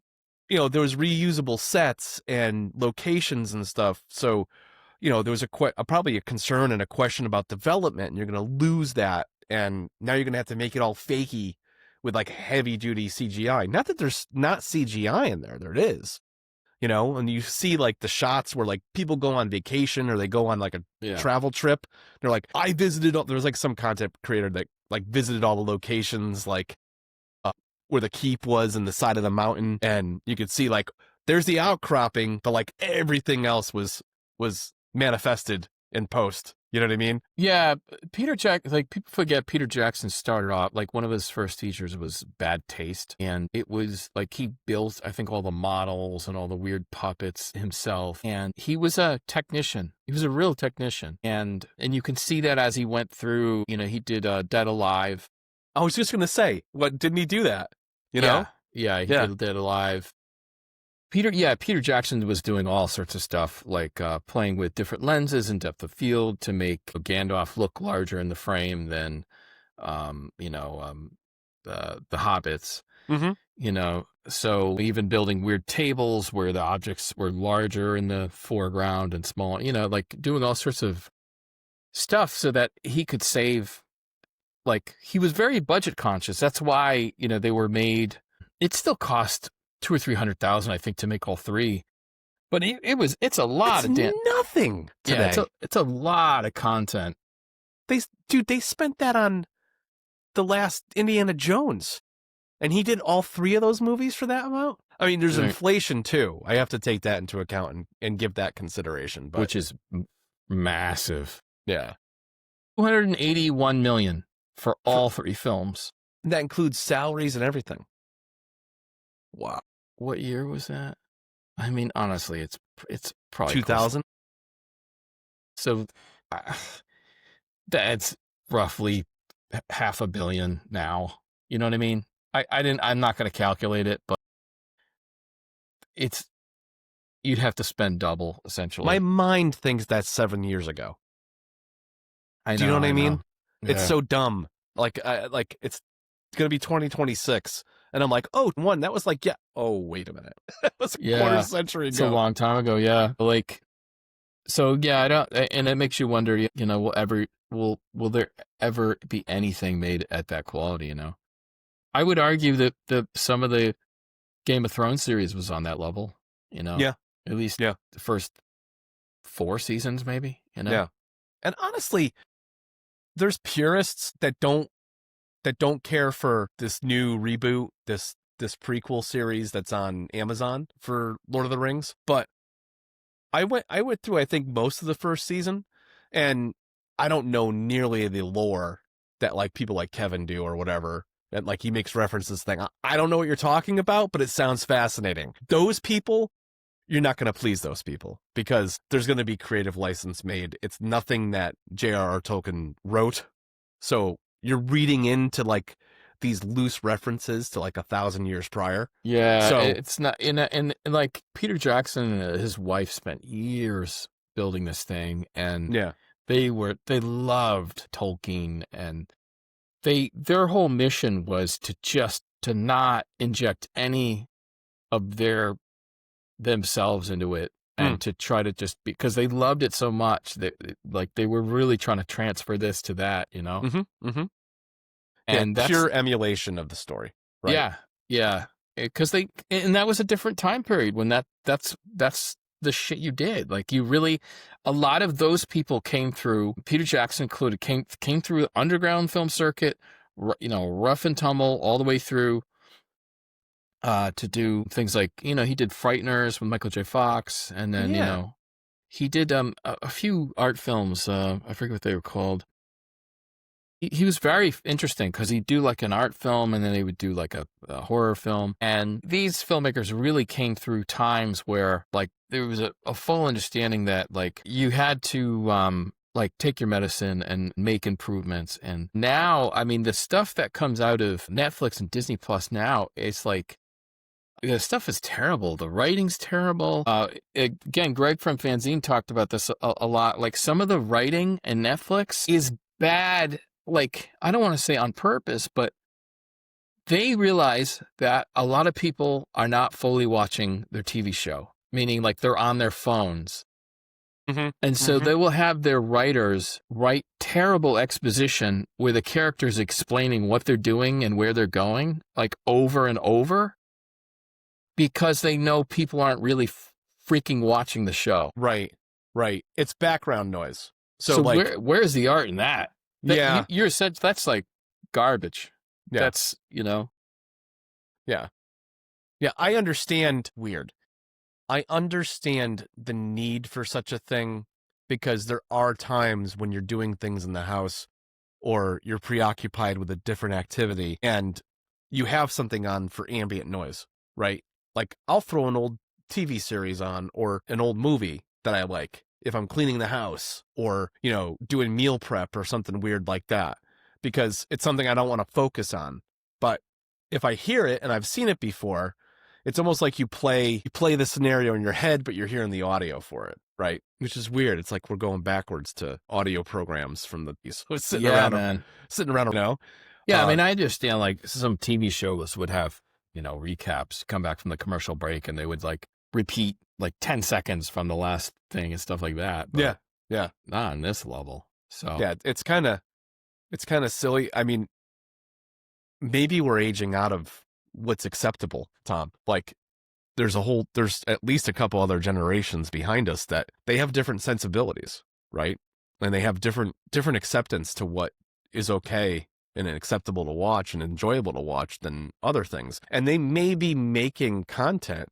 you know, there was reusable sets and locations and stuff. So, you know, there was probably a concern and a question about development, and you're going to lose that. And now you're going to have to make it all fakey with like heavy duty CGI. Not that there's not CGI in there. There it is, you know, and you see like the shots where like people go on vacation or they go on like a travel trip. They're like, I visited there was like some content creator that like visited all the locations, like where the keep was in the side of the mountain. And you could see like, there's the outcropping, but like everything else was manifested in post. You know what I mean? Yeah, people forget Peter Jackson started off, like one of his first features was Bad Taste. And it was like he built, I think, all the models and all the weird puppets himself. And he was a technician. He was a real technician. And you can see that as he went through, you know, he did Dead Alive. I was just going to say, what, didn't he do that? You know? Yeah, he did Dead Alive. Peter Jackson was doing all sorts of stuff, like playing with different lenses and depth of field to make Gandalf look larger in the frame than, the Hobbits. Mm-hmm. You know, so even building weird tables where the objects were larger in the foreground and small, you know, like doing all sorts of stuff so that he could save. Like, he was very budget conscious. That's why, you know, they were made. It still cost $200,000 or $300,000, I think, to make all 3. But it's a lot of nothing today. Yeah, it's a lot of content. They spent that on the last Indiana Jones, and he did all 3 of those movies for that amount. I mean, there's inflation too. I have to take that into account and give that consideration, which is massive. Yeah, $281 million for all 3 films. That includes salaries and everything. Wow. What year was that? I mean, honestly, it's probably 2000. So that's roughly $500 million now. You know what I mean? I'm not going to calculate it, but you'd have to spend double essentially. My mind thinks that's 7 years ago. Do you know what I mean? Yeah. It's so dumb. Like it's going to be 2026. And I'm like, oh, that was like, oh, wait a minute. That was a quarter century ago. It's a long time ago, yeah. Like, so yeah, and it makes you wonder, you know, will there ever be anything made at that quality, you know? I would argue that some of the Game of Thrones series was on that level, you know? Yeah. At least the first 4 seasons, maybe, you know? Yeah. And honestly, there's purists that don't care for this new reboot, this prequel series that's on Amazon for Lord of the Rings. But I went through, I think, most of the first season, and I don't know nearly the lore that like people like Kevin do or whatever. And like he makes references thing. I don't know what you're talking about, but it sounds fascinating. Those people, you're not going to please those people because there's going to be creative license made. It's nothing that J.R.R. Tolkien wrote. So you're reading into like these loose references to like 1,000 years prior. Yeah, so it's not and like Peter Jackson and his wife spent years building this thing, and they loved Tolkien, and their whole mission was to not inject any of themselves into it, and to try to just because they loved it so much that like they were really trying to transfer this to that, you know. Mm-hmm, mm-hmm. And that's pure emulation of the story, right? Yeah, because that was a different time period when that's the shit you did. Like a lot of those people came through. Peter Jackson included came through the underground film circuit, you know, rough and tumble all the way through. to do things like, he did Frighteners with Michael J. Fox, and then, Yeah. he did a few art films. I forget what they were called. He was very interesting because he'd do like an art film and then they would do like a horror film. And these filmmakers really came through times where like there was a full understanding that like you had to like take your medicine and make improvements. And now, I mean, the stuff that comes out of Netflix and Disney Plus now, it's like, the stuff is terrible. The writing's terrible. Again, Greg from Fanzine talked about this a lot. Like some of the writing in Netflix is bad. Like, I don't want to say on purpose, but they realize that a lot of people are not fully watching their TV show, meaning like they're on their phones. Mm-hmm. And so they will have their writers write terrible exposition where the character's explaining what they're doing and where they're going, like over and over, because they know people aren't really freaking watching the show. Right. It's background noise. So like, where's the art in that? Yeah. You're said that's like garbage. Yeah. That's, Yeah. Yeah, I understand. Weird. I understand the need for such a thing because there are times when you're doing things in the house or you're preoccupied with a different activity and you have something on for ambient noise, right? Like I'll throw an old TV series on or an old movie that I like if I'm cleaning the house or, doing meal prep or something weird like that, because it's something I don't want to focus on. But if I hear it and I've seen it before, it's almost like you play the scenario in your head, but you're hearing the audio for it, right? Which is weird. It's like we're going backwards to audio programs from the so sitting around. Yeah, I mean, I understand like some TV shows would have, recaps, come back from the commercial break, and they would like repeat like 10 seconds from the last thing and stuff like that. But yeah. Not on this level. So yeah, it's kind of silly. I mean, maybe we're aging out of what's acceptable, Tom. Like there's at least a couple other generations behind us that they have different sensibilities, right? And they have different acceptance to what is okay and acceptable to watch and enjoyable to watch than other things. And they may be making content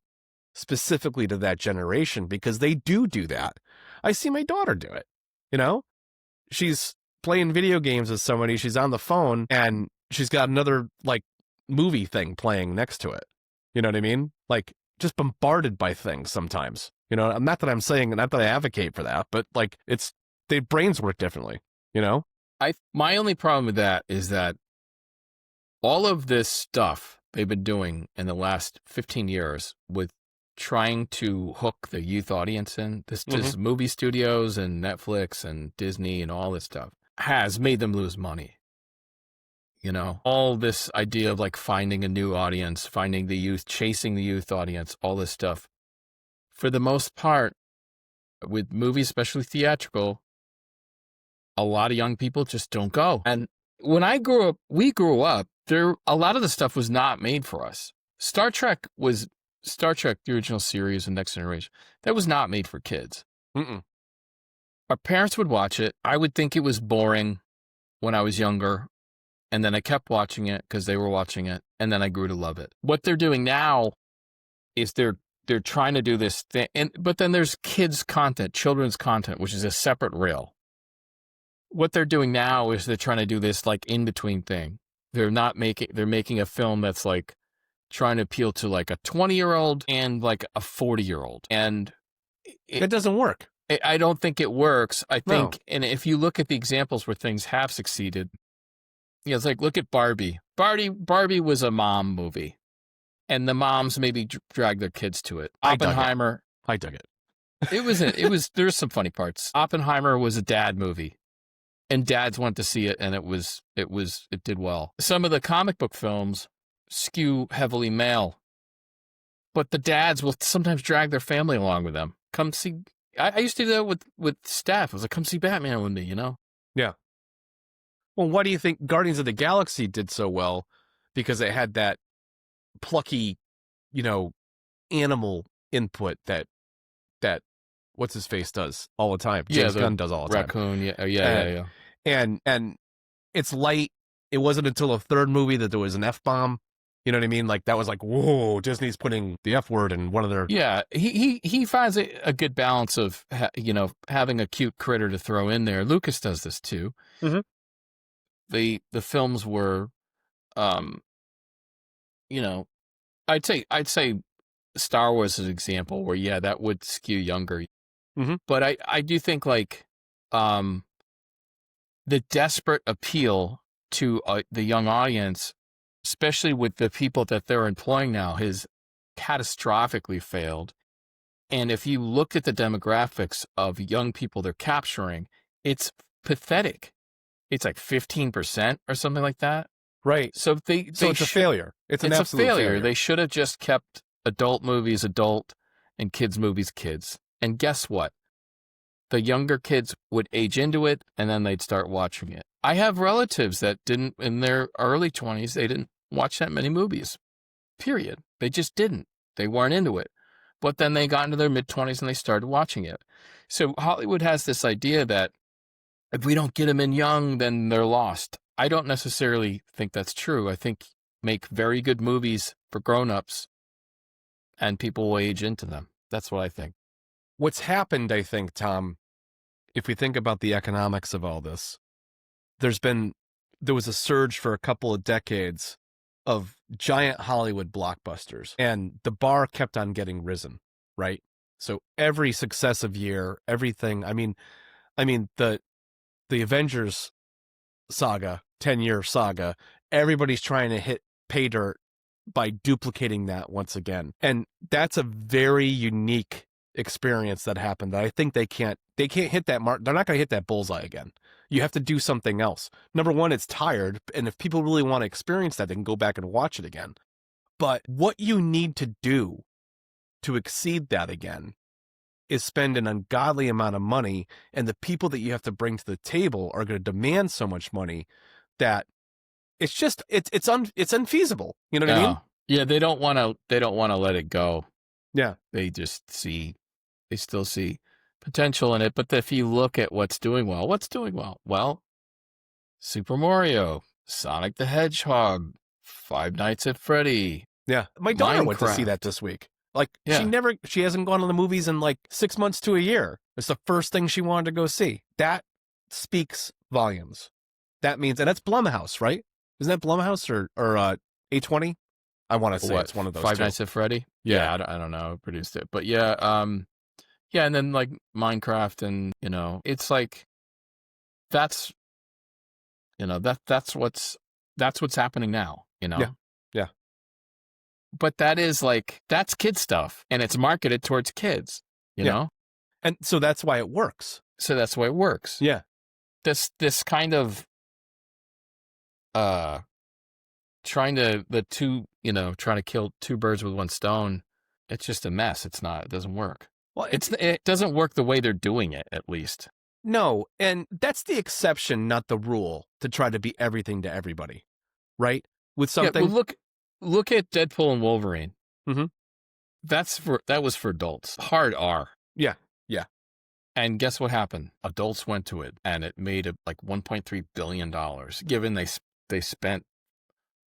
specifically to that generation because they do that. I see my daughter do it. She's playing video games with somebody. She's on the phone and she's got another like movie thing playing next to it. You know what I mean? Like just bombarded by things sometimes. Not that I advocate for that, but like their brains work differently. My only problem with that is that all of this stuff they've been doing in the last 15 years with trying to hook the youth audience in, this movie studios and Netflix and Disney and all this stuff has made them lose money. All this idea of like finding a new audience, finding the youth, chasing the youth audience, all this stuff. For the most part, with movies, especially theatrical, a lot of young people just don't go. And when we grew up, a lot of the stuff was not made for us. Star Trek, the original series and Next Generation, that was not made for kids. Our parents would watch it. I would think it was boring when I was younger. And then I kept watching it because they were watching it. And then I grew to love it. What they're doing now is they're trying to do this thing. But then there's kids content, children's content, which is a separate rail. What they're doing now is they're trying to do this like in between thing. They're making a film that's like trying to appeal to like a 20-year-old and like a 40-year-old. And it doesn't work. I don't think it works. I think, and if you look at the examples where things have succeeded, it's like, look at Barbie. Barbie was a mom movie, and the moms maybe dragged their kids to it. Oppenheimer. I dug it. There's some funny parts. Oppenheimer was a dad movie, and dads went to see it, and it did well. Some of the comic book films skew heavily male, but the dads will sometimes drag their family along with them. Come see. I used to do that with staff. I was like, come see Batman with me, Yeah. Well, why do you think Guardians of the Galaxy did so well? Because it had that plucky, animal input that what's his face does all the time. James Gunn does all the time. Raccoon, yeah. And it's light. It wasn't until the third movie that there was an F-bomb. You know what I mean? Like that was like, whoa, Disney's putting the F word in one of their. Yeah, he finds a good balance of having a cute critter to throw in there. Lucas does this too. Mhm. The films were, I'd say Star Wars is an example where that would skew younger. Mhm. But I do think like the desperate appeal to the young audience, especially with the people that they're employing now, has catastrophically failed. And if you look at the demographics of young people they're capturing, it's pathetic. It's like 15% or something like that. Right. So So it's a failure. It's an absolute failure. They should have just kept adult movies adult and kids movies kids. And guess what? The younger kids would age into it and then they'd start watching it. I have relatives that didn't, in their early 20s, they didn't watch that many movies, period. They just didn't. They weren't into it. But then they got into their mid-20s and they started watching it. So Hollywood has this idea that if we don't get them in young, then they're lost. I don't necessarily think that's true. I think make very good movies for grown-ups and people will age into them. That's what I think. What's happened, I think, Tom, if we think about the economics of all this, there was a surge for a couple of decades of giant Hollywood blockbusters, and the bar kept on getting risen, right? So every successive year, everything, I mean the Avengers saga, 10-year saga, everybody's trying to hit pay dirt by duplicating that once again. And that's a very unique experience that happened that I think they can't hit that mark. They're not going to hit that bullseye again. You have to do something else. Number one, it's tired. And if people really want to experience that, they can go back and watch it again. But what you need to do to exceed that again is spend an ungodly amount of money. And the people that you have to bring to the table are going to demand so much money that it's just, it's unfeasible. You know what I mean? Yeah. They don't want to let it go. Yeah. They still see potential in it. But if you look at what's doing well? Well, Super Mario, Sonic the Hedgehog, Five Nights at Freddy. Yeah. My daughter went to see Minecraft. that this week. Like Yeah. she hasn't gone to the movies in like 6 months to a year. It's the first thing she wanted to go see. That speaks volumes. That means, and that's Blumhouse, right? Isn't that Blumhouse or A20? I want to say it's one of those Five two. Nights at Freddy. Yeah. I don't know who produced it, but yeah. And then like Minecraft, and it's like that's what's happening now. Yeah. But that's kid stuff, and it's marketed towards kids. You know, and so that's why it works. Yeah. This kind of trying to kill two birds with one stone. It's just a mess. It doesn't work. Well, It doesn't work the way they're doing it, at least. No, and that's the exception, not the rule, to try to be everything to everybody, right? With something. Yeah, well, look at Deadpool and Wolverine. Mm-hmm. That was for adults. Hard R. Yeah. And guess what happened? Adults went to it, and it made like $1.3 billion, given they spent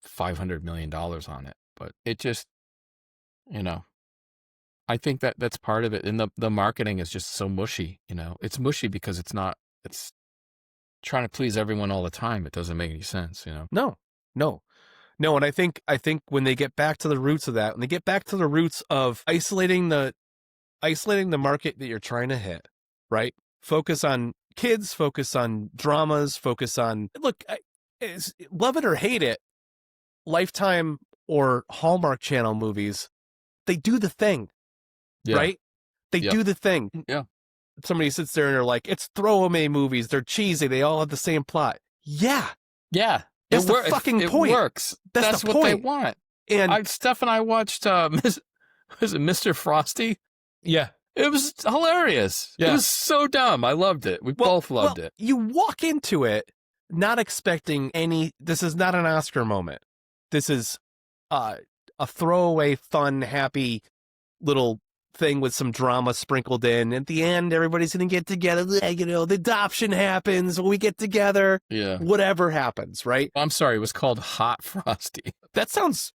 $500 million on it. But it just, I think that's part of it. And the marketing is just so mushy, It's mushy because it's trying to please everyone all the time. It doesn't make any sense, No. And I think when they get back to the roots of that, when they get back to the roots of isolating the market that you're trying to hit, right? Focus on kids, focus on dramas, focus on, look, love it or hate it, Lifetime or Hallmark Channel movies, they do the thing, right? They do the thing. Yeah. Somebody sits there and they're like, it's throwaway movies. They're cheesy. They all have the same plot. Yeah. Yeah. That's the fucking point. It works. That's the what they point. want. And Steph and I watched, was it Mr. Frosty? Yeah. It was hilarious. Yeah. It was so dumb. I loved it. We both loved it. You walk into it not expecting this is not an Oscar moment. This is a throwaway, fun, happy little thing with some drama sprinkled in. At the end, everybody's going to get together. The adoption happens. We get together. Yeah. Whatever happens, right? I'm sorry. It was called Hot Frosty. That sounds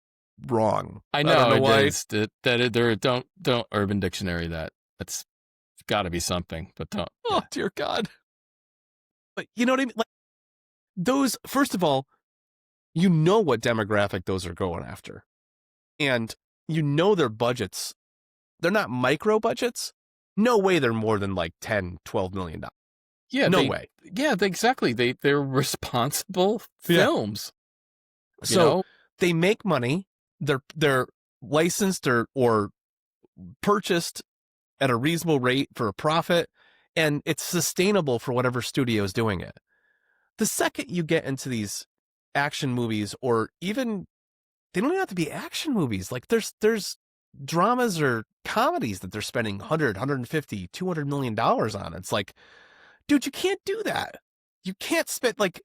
wrong. I don't know know it why. is. Don't Urban Dictionary that. That's got to be something, but don't. Oh, dear God. But you know what I mean? Like, those, first of all, you know what demographic those are going after. And you know their budgets. They're not micro budgets. No way they're more than like 10, $12 million. Yeah, no way. Yeah, exactly. They're responsible films. So they make money. They're licensed or purchased at a reasonable rate for a profit, and it's sustainable for whatever studio is doing it. The second you get into these action movies, or even, they don't even have to be action movies. Like there's dramas or comedies that they're spending 100, 150, $200 million on. It's like, dude, you can't do that. You can't spend, like,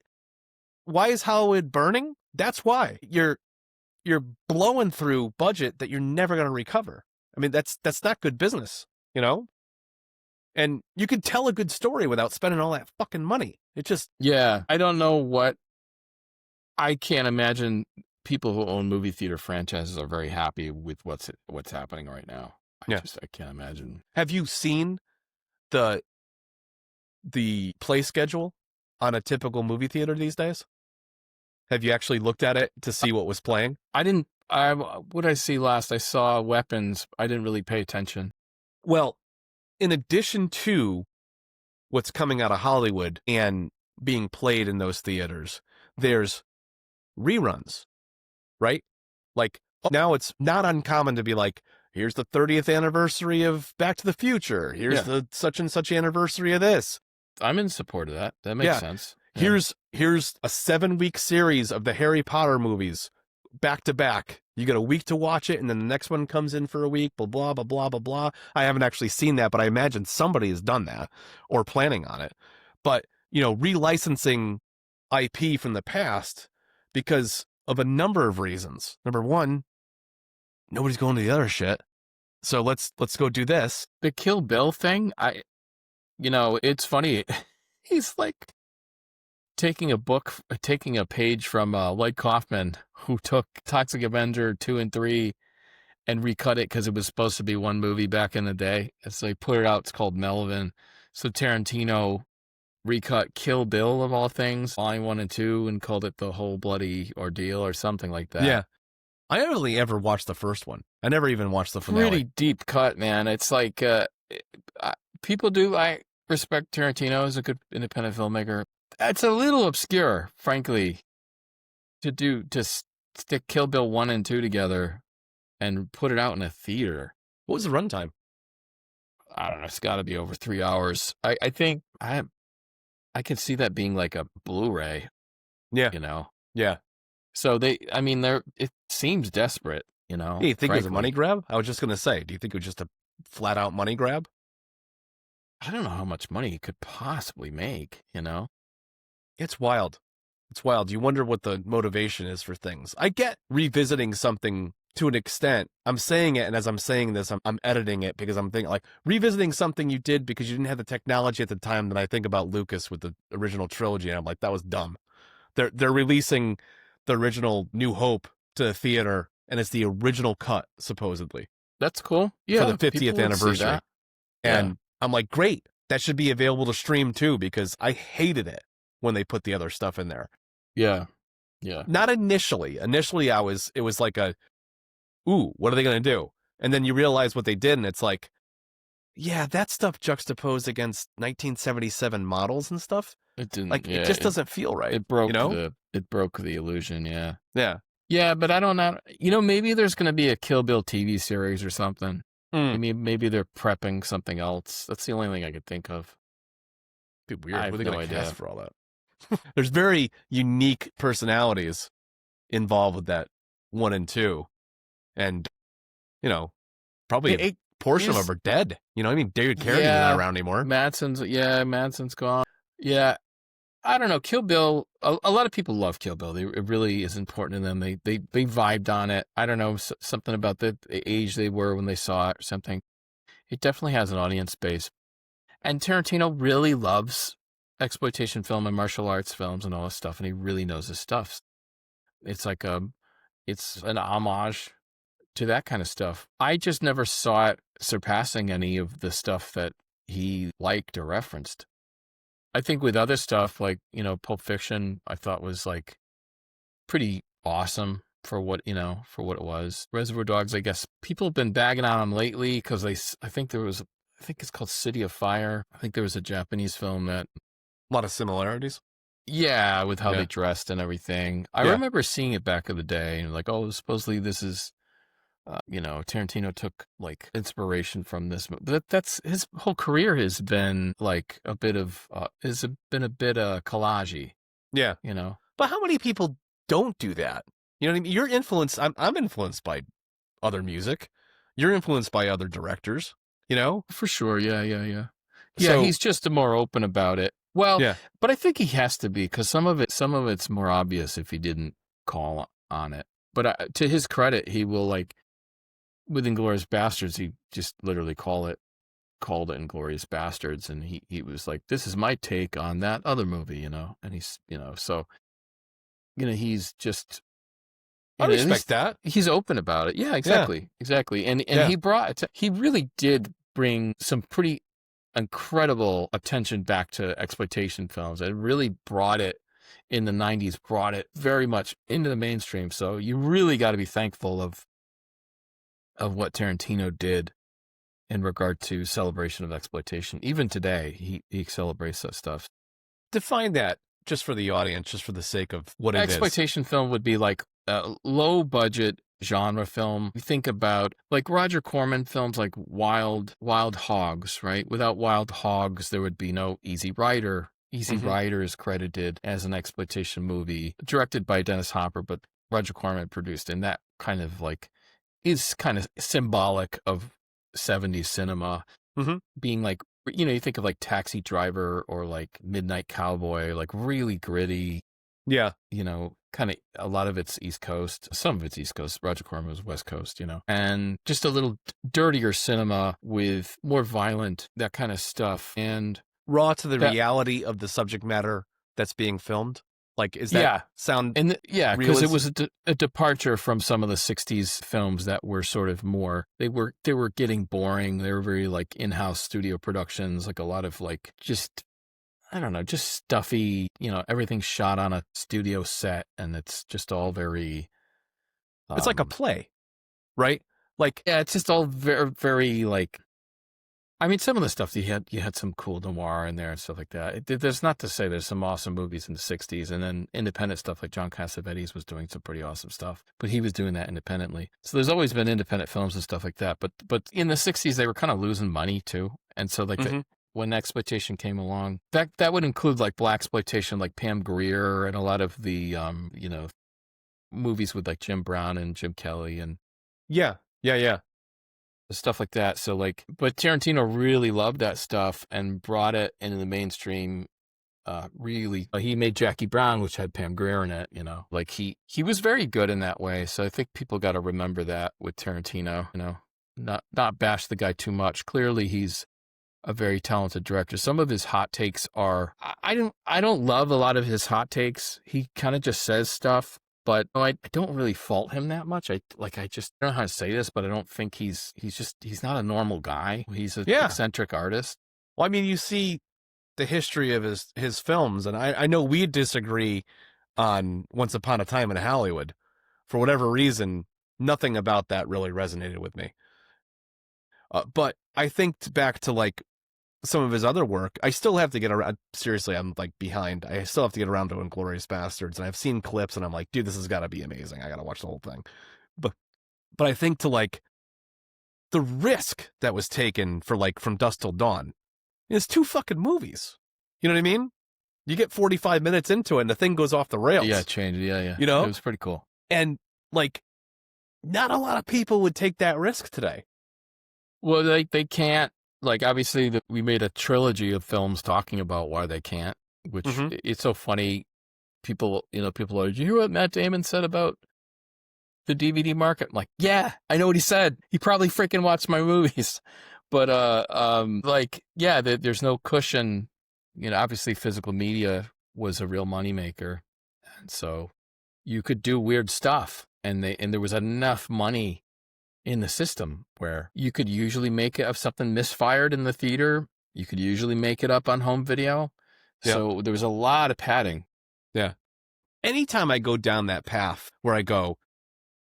why is Hollywood burning? That's why. You're blowing through budget that you're never going to recover. I mean, that's not good business, you know? And you could tell a good story without spending all that fucking money. It just... Yeah, I don't know what... I can't imagine people who own movie theater franchises are very happy with what's happening right now. I can't imagine. Have you seen the play schedule on a typical movie theater these days? Have you actually looked at it to see what was playing? I didn't. What did I see last? I saw Weapons. I didn't really pay attention. Well, in addition to what's coming out of Hollywood and being played in those theaters, there's reruns, right? Like, now it's not uncommon to be like, here's the 30th anniversary of Back to the Future. Here's the such and such anniversary of this. I'm in support of that. That makes sense. Yeah. Here's a 7-week series of the Harry Potter movies back to back. You get a week to watch it, and then the next one comes in for a week, blah, blah, blah, blah, blah, blah. I haven't actually seen that, but I imagine somebody has done that or planning on it. But, you know, relicensing IP from the past because of a number of reasons. Number one, nobody's going to the other shit. So let's go do this. The Kill Bill thing, it's funny. He's like taking a page from Lloyd Kaufman, who took Toxic Avenger 2 and 3 and recut it because it was supposed to be one movie back in the day. And so he put it out. It's called Melvin. So Tarantino recut Kill Bill, of all things, Volume 1 and 2, and called it The Whole Bloody Ordeal or something like that. Yeah. I only ever watched the first one. I never even watched the finale. Pretty deep cut, man. It's like people do. I respect Tarantino as a good independent filmmaker. It's a little obscure, frankly, to stick Kill Bill 1 and 2 together and put it out in a theater. What was the runtime? I don't know. It's got to be over 3 hours. I think I could see that being like a Blu-ray. Yeah. You know? Yeah. So it seems desperate, you know? Hey, you think it was a money grab? I was just going to say, do you think it was just a flat out money grab? I don't know how much money he could possibly make, you know? It's wild. It's wild. You wonder what the motivation is for things. I get revisiting something to an extent. I'm saying it, and as I'm saying this, I'm editing it because I'm thinking, like, revisiting something you did because you didn't have the technology at the time. That I think about Lucas with the original trilogy, and I'm like, that was dumb. They're releasing the original New Hope to the theater, and it's the original cut, supposedly. That's cool. Yeah, for the 50th anniversary. And I'm like, great. That should be available to stream too, because I hated it when they put the other stuff in there. Yeah. Yeah. Not initially. Initially, it was like ooh, what are they going to do? And then you realize what they did, and it's like, yeah, that stuff juxtaposed against 1977 models and stuff. It didn't. Like, it just doesn't feel right. It broke, you know? It broke the illusion. Yeah. Yeah. Yeah, but I don't know. You know, maybe there's going to be a Kill Bill TV series or something. Maybe they're prepping something else. That's the only thing I could think of. Be weird. I have what are they no going to idea. cast for all that? There's very unique personalities involved with that 1 and 2. And, you know, probably a portion of them are dead. You know, I mean, David Carradine's not around anymore. Madsen's gone. Yeah. I don't know. Kill Bill, a lot of people love Kill Bill. It really is important to them. They vibed on it. I don't know, something about the age they were when they saw it or something. It definitely has an audience base. And Tarantino really loves exploitation film and martial arts films and all this stuff, and he really knows his stuff. It's like it's an homage to that kind of stuff. I just never saw it surpassing any of the stuff that he liked or referenced. I think with other stuff like, Pulp Fiction, I thought was like pretty awesome for what, for what it was. Reservoir Dogs, I guess people have been bagging on him lately because I think it's called City of Fire. I think there was a Japanese film that, A lot of similarities. yeah, with how Yeah. they dressed and everything. I Yeah. remember seeing it back in the day and like, oh, supposedly this is, Tarantino took like inspiration from this. That's his whole career has been like a bit collagey, Yeah. But how many people don't do that? You know what I mean? You're influenced. I'm influenced by other music. You're influenced by other directors. For sure. Yeah. Yeah, So, he's just more open about it. Well, yeah. but I think he has to be because some of it's more obvious if he didn't call on it. But to his credit, he will like with Inglourious Bastards, he just literally called it Inglourious Bastards, and he was like, "This is my take on that other movie," and he's so he's just I respect that. he's open about it. Yeah, exactly, and Yeah. he really did bring some pretty incredible attention back to exploitation films. It really brought it in the 90s, brought it very much into the mainstream. So you really got to be thankful of what Tarantino did in regard to celebration of exploitation. Even today, he celebrates that stuff. Define that just for the audience, just for the sake of what it is. Exploitation film would be like a low budget genre film. You think about like Roger Corman films like Wild Hogs, right? Without Wild Hogs, there would be no Easy Rider. Easy Rider is credited as an exploitation movie directed by Dennis Hopper, but Roger Corman produced, and that kind of like is kind of symbolic of 70s cinema being like, you think of like Taxi Driver or like Midnight Cowboy, like really gritty. Yeah. Kind of a lot of it's East Coast, some of it's East Coast. Roger Corman was West Coast, and just a little dirtier cinema with more violent, that kind of stuff. And raw to the reality of the subject matter that's being filmed. Like, is that sound? And because it was a departure from some of the 60s films that were sort of more, they were getting boring. They were very like in-house studio productions, like a lot of like just, I don't know, just stuffy, everything's shot on a studio set and it's just all very. It's like a play, right? Like, yeah, it's just all very, very like, I mean, some of the stuff you had some cool noir in there and stuff like that. There's not to say there's some awesome movies in the 60s, and then independent stuff like John Cassavetes was doing some pretty awesome stuff, but he was doing that independently. So there's always been independent films and stuff like that. But in the 60s, they were kind of losing money too. And so like when exploitation came along, that would include like black exploitation, like Pam Grier and a lot of the, movies with like Jim Brown and Jim Kelly and. Yeah. Stuff like that. So like, but Tarantino really loved that stuff and brought it into the mainstream. Really, he made Jackie Brown, which had Pam Grier in it. Like he was very good in that way. So I think people got to remember that with Tarantino. Not bash the guy too much. Clearly, he's a very talented director. Some of his hot takes are I don't love a lot of his hot takes. He kind of just says stuff. But I don't really fault him that much. I just don't know how to say this, but I don't think he's not a normal guy. He's an eccentric artist. Well, I mean, you see the history of his films, and I know we disagree on Once Upon a Time in Hollywood. For whatever reason, nothing about that really resonated with me. But I think back to like some of his other work, I still have to get around. Seriously, I'm like behind. I still have to get around to Inglourious Bastards, and I've seen clips, and I'm like, dude, this has got to be amazing. I got to watch the whole thing. But I think to like the risk that was taken for like From Dusk Till Dawn, it's 2 fucking movies. You know what I mean? You get 45 minutes into it, and the thing goes off the rails. Yeah, it changed. Yeah. It was pretty cool. And like, not a lot of people would take that risk today. Well, they can't. Like, obviously, we made a trilogy of films talking about why they can't, which it's so funny. People are, did you hear what Matt Damon said about the DVD market? I'm like, yeah, I know what he said. He probably freaking watched my movies. But, there's no cushion. Obviously, physical media was a real moneymaker. And so you could do weird stuff. and there was enough money in the system where you could usually make it if something misfired in the theater. You could usually make it up on home video. Yeah. So there was a lot of padding. Yeah. Anytime I go down that path where I go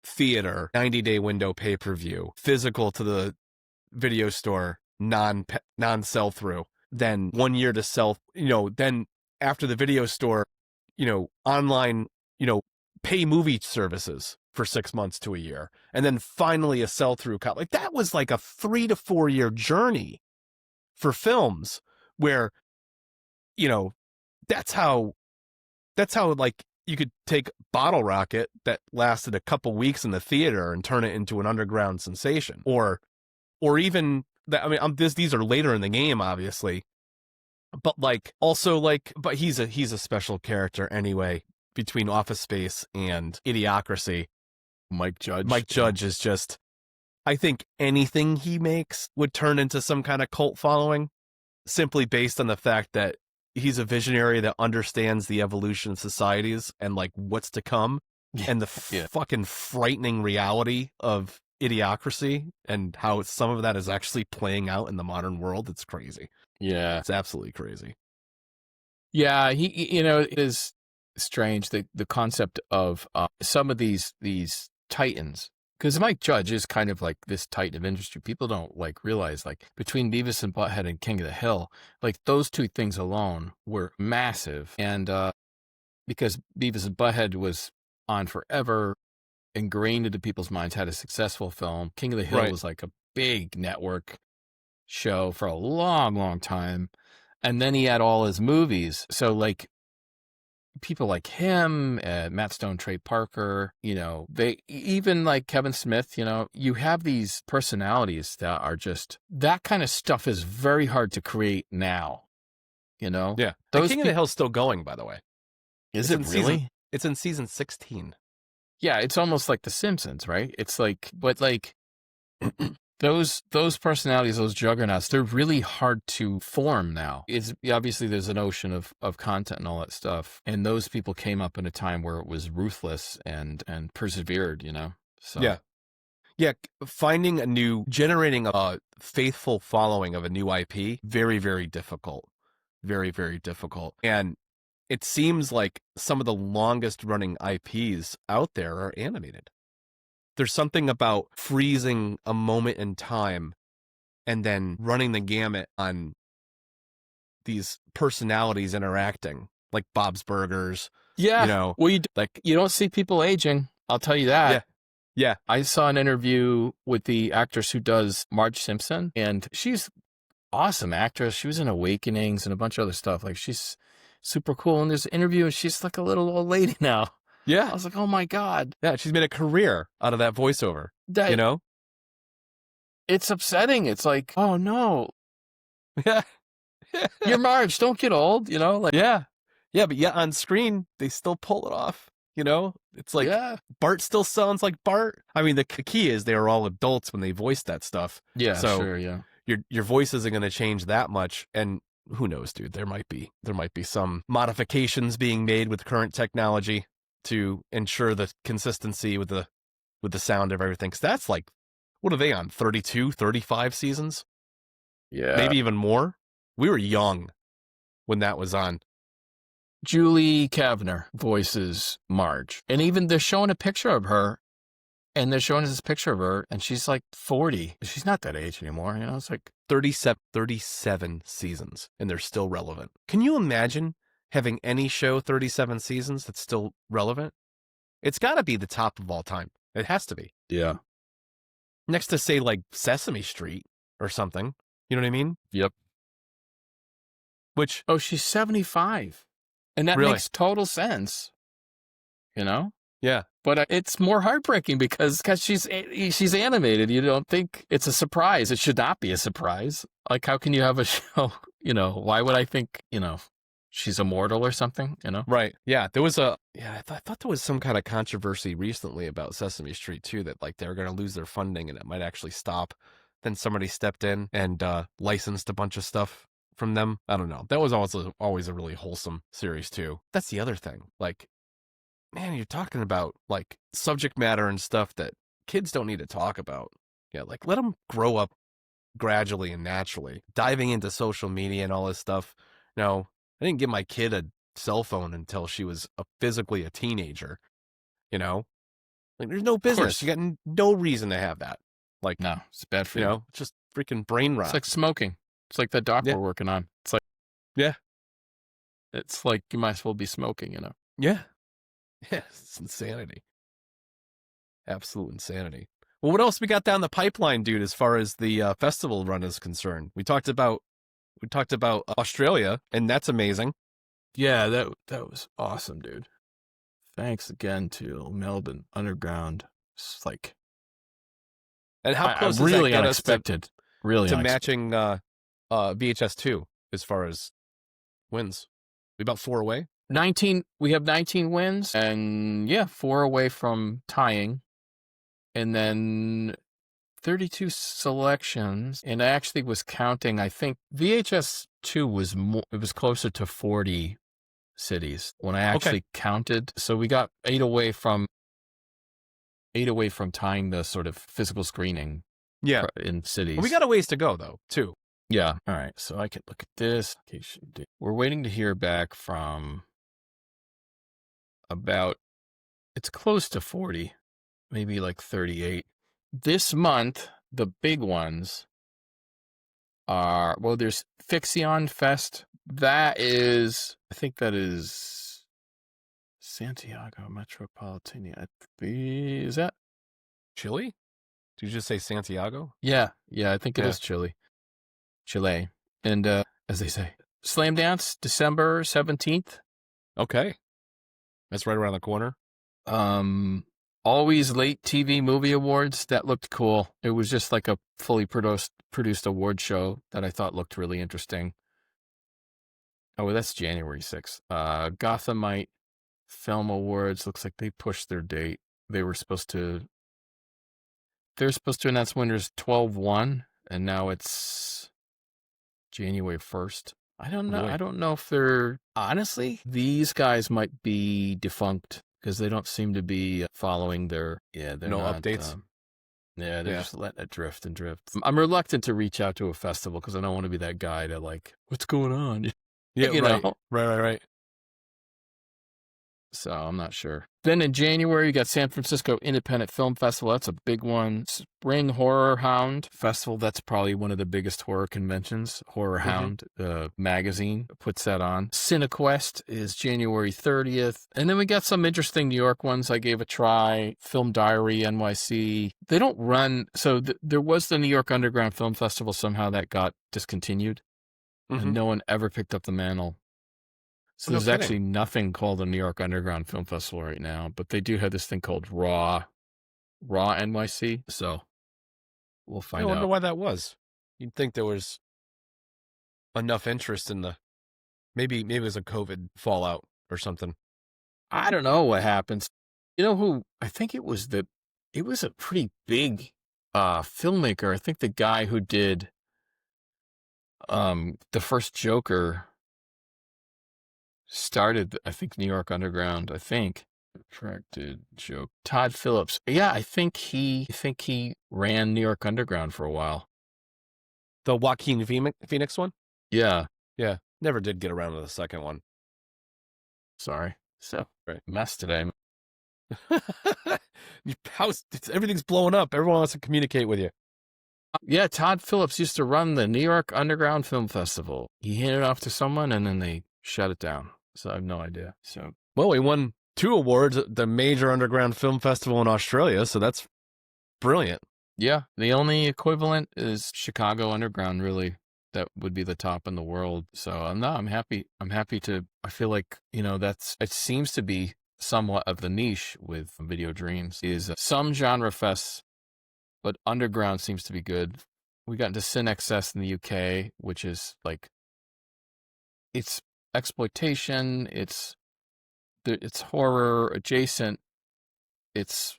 theater, 90-day window pay-per-view, physical to the video store, non-sell-through, then 1 year to sell, then after the video store, online, pay movie services for 6 months to a year, and then finally a sell-through cut. Like that was like a 3 to 4 year journey for films where, that's how like you could take Bottle Rocket that lasted a couple weeks in the theater and turn it into an underground sensation, or even that. I mean, these are later in the game, obviously, but but he's a special character anyway. Between Office Space and Idiocracy, Mike Judge. Mike Judge is just, I think anything he makes would turn into some kind of cult following, simply based on the fact that he's a visionary that understands the evolution of societies and like what's to come, and the fucking frightening reality of Idiocracy and how some of that is actually playing out in the modern world. It's crazy. Yeah, it's absolutely crazy. Yeah, it is strange, the concept of some of these titans, because Mike Judge is kind of like this titan of industry. People don't like realize, like, between Beavis and Butthead and King of the Hill, like those two things alone were massive. And because Beavis and Butthead was on forever, ingrained into people's minds, had a successful film. King of the Hill was like a big network show for a long, long time. And then he had all his movies. So like people like him, Matt Stone, Trey Parker, they even like Kevin Smith, you have these personalities that are just, that kind of stuff is very hard to create now, Yeah. The King of the Hill's still going, by the way. Is it really? It's in season 16. Yeah, it's almost like The Simpsons, right? It's like, but like those personalities, those juggernauts, they're really hard to form now. It's obviously there's an ocean of content and all that stuff, and those people came up in a time where it was ruthless and persevered, So yeah, generating a faithful following of a new IP, very, very difficult, very, very difficult. And it seems like some of the longest running IPs out there are animated. There's something about freezing a moment in time and then running the gamut on these personalities interacting, like Bob's Burgers. Yeah. Well, you don't see people aging. I'll tell you that. Yeah. I saw an interview with the actress who does Marge Simpson, and she's awesome actress. She was in Awakenings and a bunch of other stuff. Like, she's super cool. And there's an interview, and she's like a little old lady now. Yeah. I was like, oh my God. Yeah, she's made a career out of that voiceover. It's upsetting. It's like, oh no. Yeah. You're Marge, don't get old, Yeah. Yeah, but yet on screen, they still pull it off. It's like Bart still sounds like Bart. I mean, the key is they were all adults when they voiced that stuff. Yeah, so sure, yeah. Your voice isn't going to change that much. And who knows, dude, there might be some modifications being made with current technology to ensure the consistency with the sound of everything. Because that's like, what are they on, 32, 35 seasons? Yeah. Maybe even more. We were young when that was on. Julie Kavner voices Marge. And even they're showing a picture of her, and they're showing us this picture of her, and she's like 40. She's not that age anymore, It's like 37 seasons, and they're still relevant. Can you imagine having any show 37 seasons that's still relevant? It's got to be the top of all time. It has to be. Yeah. Next to, say, like Sesame Street or something. You know what I mean? Yep. Which... Oh, she's 75. And that makes total sense. Yeah. But it's more heartbreaking because she's animated. You don't think it's a surprise. It should not be a surprise. Like, how can you have a show, why would I think, she's immortal or something, Right. Yeah. There was I thought there was some kind of controversy recently about Sesame Street too, that like they were going to lose their funding and it might actually stop. Then somebody stepped in and licensed a bunch of stuff from them. I don't know. That was always a really wholesome series too. That's the other thing. Like, man, you're talking about like subject matter and stuff that kids don't need to talk about. Yeah, like let them grow up gradually and naturally. Diving into social media and all this stuff. No, I didn't give my kid a cell phone until she was physically a teenager. You know, like there's no Of business. course. You got no reason to have that. Like, No, it's bad for you you. know, it's just freaking brain rot. It's like smoking. It's like that doc Yeah. we're working on. It's like, Yeah. it's like you might as well be smoking, you know? Yeah. Yeah. It's insanity. Absolute insanity. Well, what else we got down the pipeline, dude, as far as the festival run is concerned? We talked about Australia, and that's amazing. Yeah, that was awesome, dude. Thanks again to Melbourne Underground. It's like, And how close does really that get unexpected. Really us to unexpected. matching VHS2 as far as wins? We about 4 away? 19, we have 19 wins, and yeah, 4 away from tying. And then 32 selections. And I actually was counting, I think VHS 2 was more, it was closer to 40 cities when I actually counted. So we got 8 away from tying the sort of physical screening. Yeah. In cities. Well, we got a ways to go though, too. Yeah. All right. So I can look at this. We're waiting to hear back from about, it's close to 40, maybe like 38. This month, the big ones are, well, there's Fixion Fest. That is, I think that is Santiago Metropolitana. Is that Chile? Did you just say Santiago? Yeah, I think it is Chile. And as they say, Slam Dance, December 17th. Okay. That's right around the corner. Always Late TV Movie Awards. That looked cool. It was just like a fully produced award show that I thought looked really interesting. Oh, that's January 6th. Gothamite Film Awards. Looks like they pushed their date. They're supposed to announce winners 12/1, and now it's January 1st. I don't know. I don't know if they're, honestly, these guys might be defunct because they don't seem to be following their, they're no not, updates. They're just letting it drift and drift. I'm reluctant to reach out to a festival because I don't want to be that guy to like, what's going on? Yeah, you know? Right. So I'm not sure. Then in January, you got San Francisco Independent Film Festival. That's a big one. Spring Horror Hound Festival. That's probably one of the biggest horror conventions. Horror Hound magazine puts that on. CineQuest is January 30th. And then we got some interesting New York ones I gave a try. Film Diary, NYC. They don't run. So there was the New York Underground Film Festival. Somehow that got discontinued. And no one ever picked up the mantle. So there's actually nothing called the New York Underground Film Festival right now, but they do have this thing called Raw NYC. So we'll find out. I wonder why that was. You'd think there was enough interest in maybe it was a COVID fallout or something. I don't know what happens. You know who? I think it was a pretty big filmmaker. I think the guy who did the first Joker started, I think, New York Underground. I think attracted joke. Todd Phillips. Yeah, I think he ran New York Underground for a while. The Joaquin Phoenix one. Yeah. Never did get around to the second one. Sorry. So mess today. Everything's blowing up. Everyone wants to communicate with you. Yeah, Todd Phillips used to run the New York Underground Film Festival. He handed it off to someone, and then they shut it down. So I have no idea. So, well, we won 2 awards at the major underground film festival in Australia, so that's brilliant. Yeah, the only equivalent is Chicago Underground, really. That would be the top in the world. So I'm happy. I feel like, it seems to be somewhat of the niche with Video Dreams is some genre fests, but underground seems to be good. We got into CineXS in the UK, which is like, it's exploitation, it's horror adjacent. It's,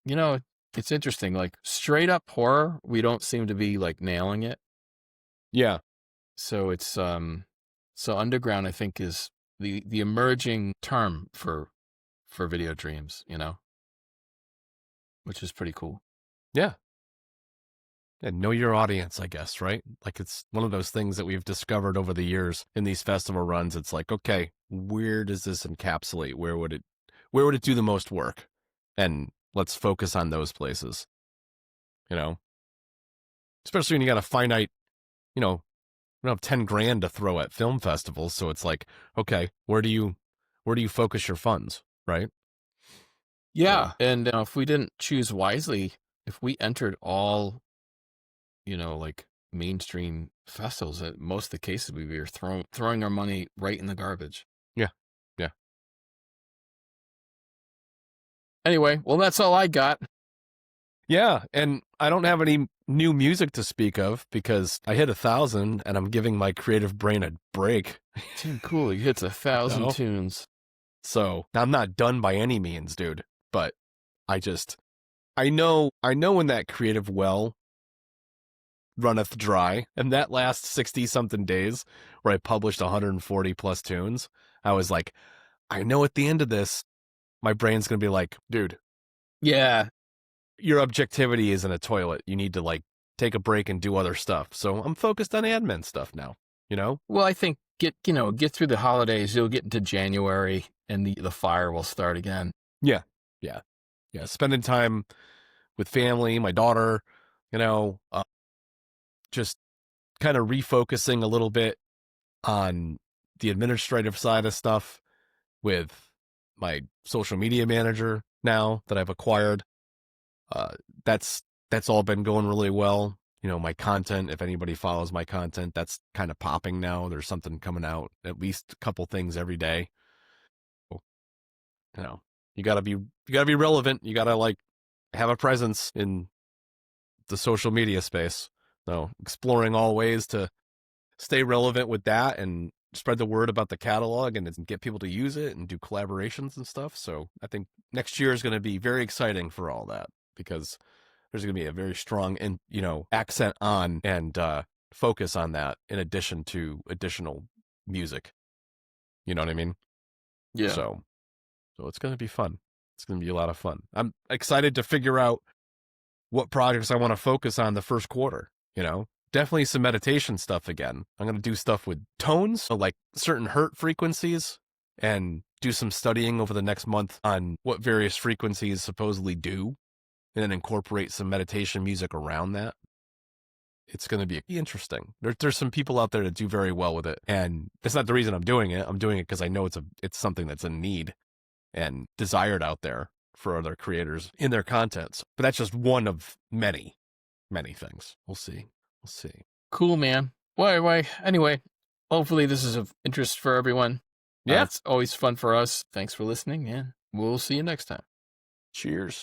it's interesting. Like straight up horror, we don't seem to be like nailing it. Yeah. So it's so underground, I think, is the emerging term for for Video Dreams, you know, which is pretty cool. Yeah. And know your audience, I guess, right? Like it's one of those things that we've discovered over the years in these festival runs. It's like, okay, where does this encapsulate? Where would it do the most work? And let's focus on those places, you know, especially when you got a finite, you know, you don't have 10 grand to throw at film festivals. So it's like, okay, where do you focus your funds? Right. Yeah. So, And if we didn't choose wisely, if we entered all, you know, like mainstream festivals, in most of the cases we were throwing our money right in the garbage. yeah. Yeah. Anyway, well, that's all I got. Yeah, and I don't have any new music to speak of because I hit 1,000 and I'm giving my creative brain a break. Dude, cool. You hit 1,000 No. tunes. So I'm not done by any means, dude. But I know when that creative well runneth dry, and that last 60 something days where I published 140 plus tunes, I was like, I know at the end of this, my brain's gonna be like, dude, Yeah. your objectivity is in a toilet. You need to like take a break and do other stuff. So I'm focused on admin stuff now, you know? Well, I think get through the holidays, you'll get into January and the fire will start again. Yeah. Yeah. Yeah. Spending time with family, my daughter, you know, just kind of refocusing a little bit on the administrative side of stuff with my social media manager now that I've acquired. Uh, that's all been going really well. You know, my content, if anybody follows my content, that's kind of popping now. There's something coming out, at least a couple things every day. You know, you gotta be relevant. You gotta like have a presence in the social media space. So exploring all ways to stay relevant with that and spread the word about the catalog and get people to use it and do collaborations and stuff. So I think next year is going to be very exciting for all that because there's going to be a very strong and, you know, accent on and focus on that in addition to additional music. You know what I mean? Yeah. So it's going to be fun. It's going to be a lot of fun. I'm excited to figure out what projects I want to focus on the first quarter, you know? Definitely some meditation stuff again. I'm going to do stuff with tones, so like certain hertz frequencies, and do some studying over the next month on what various frequencies supposedly do, and then incorporate some meditation music around that. It's going to be interesting. There's some people out there that do very well with it, and that's not the reason I'm doing it. I'm doing it because I know it's something that's in need and desired out there for other creators in their contents. But that's just one of many, many things. We'll see. We'll see. Cool, man. Why? Anyway, hopefully this is of interest for everyone. Yeah. It's always fun for us. Thanks for listening, and we'll see you next time. Cheers.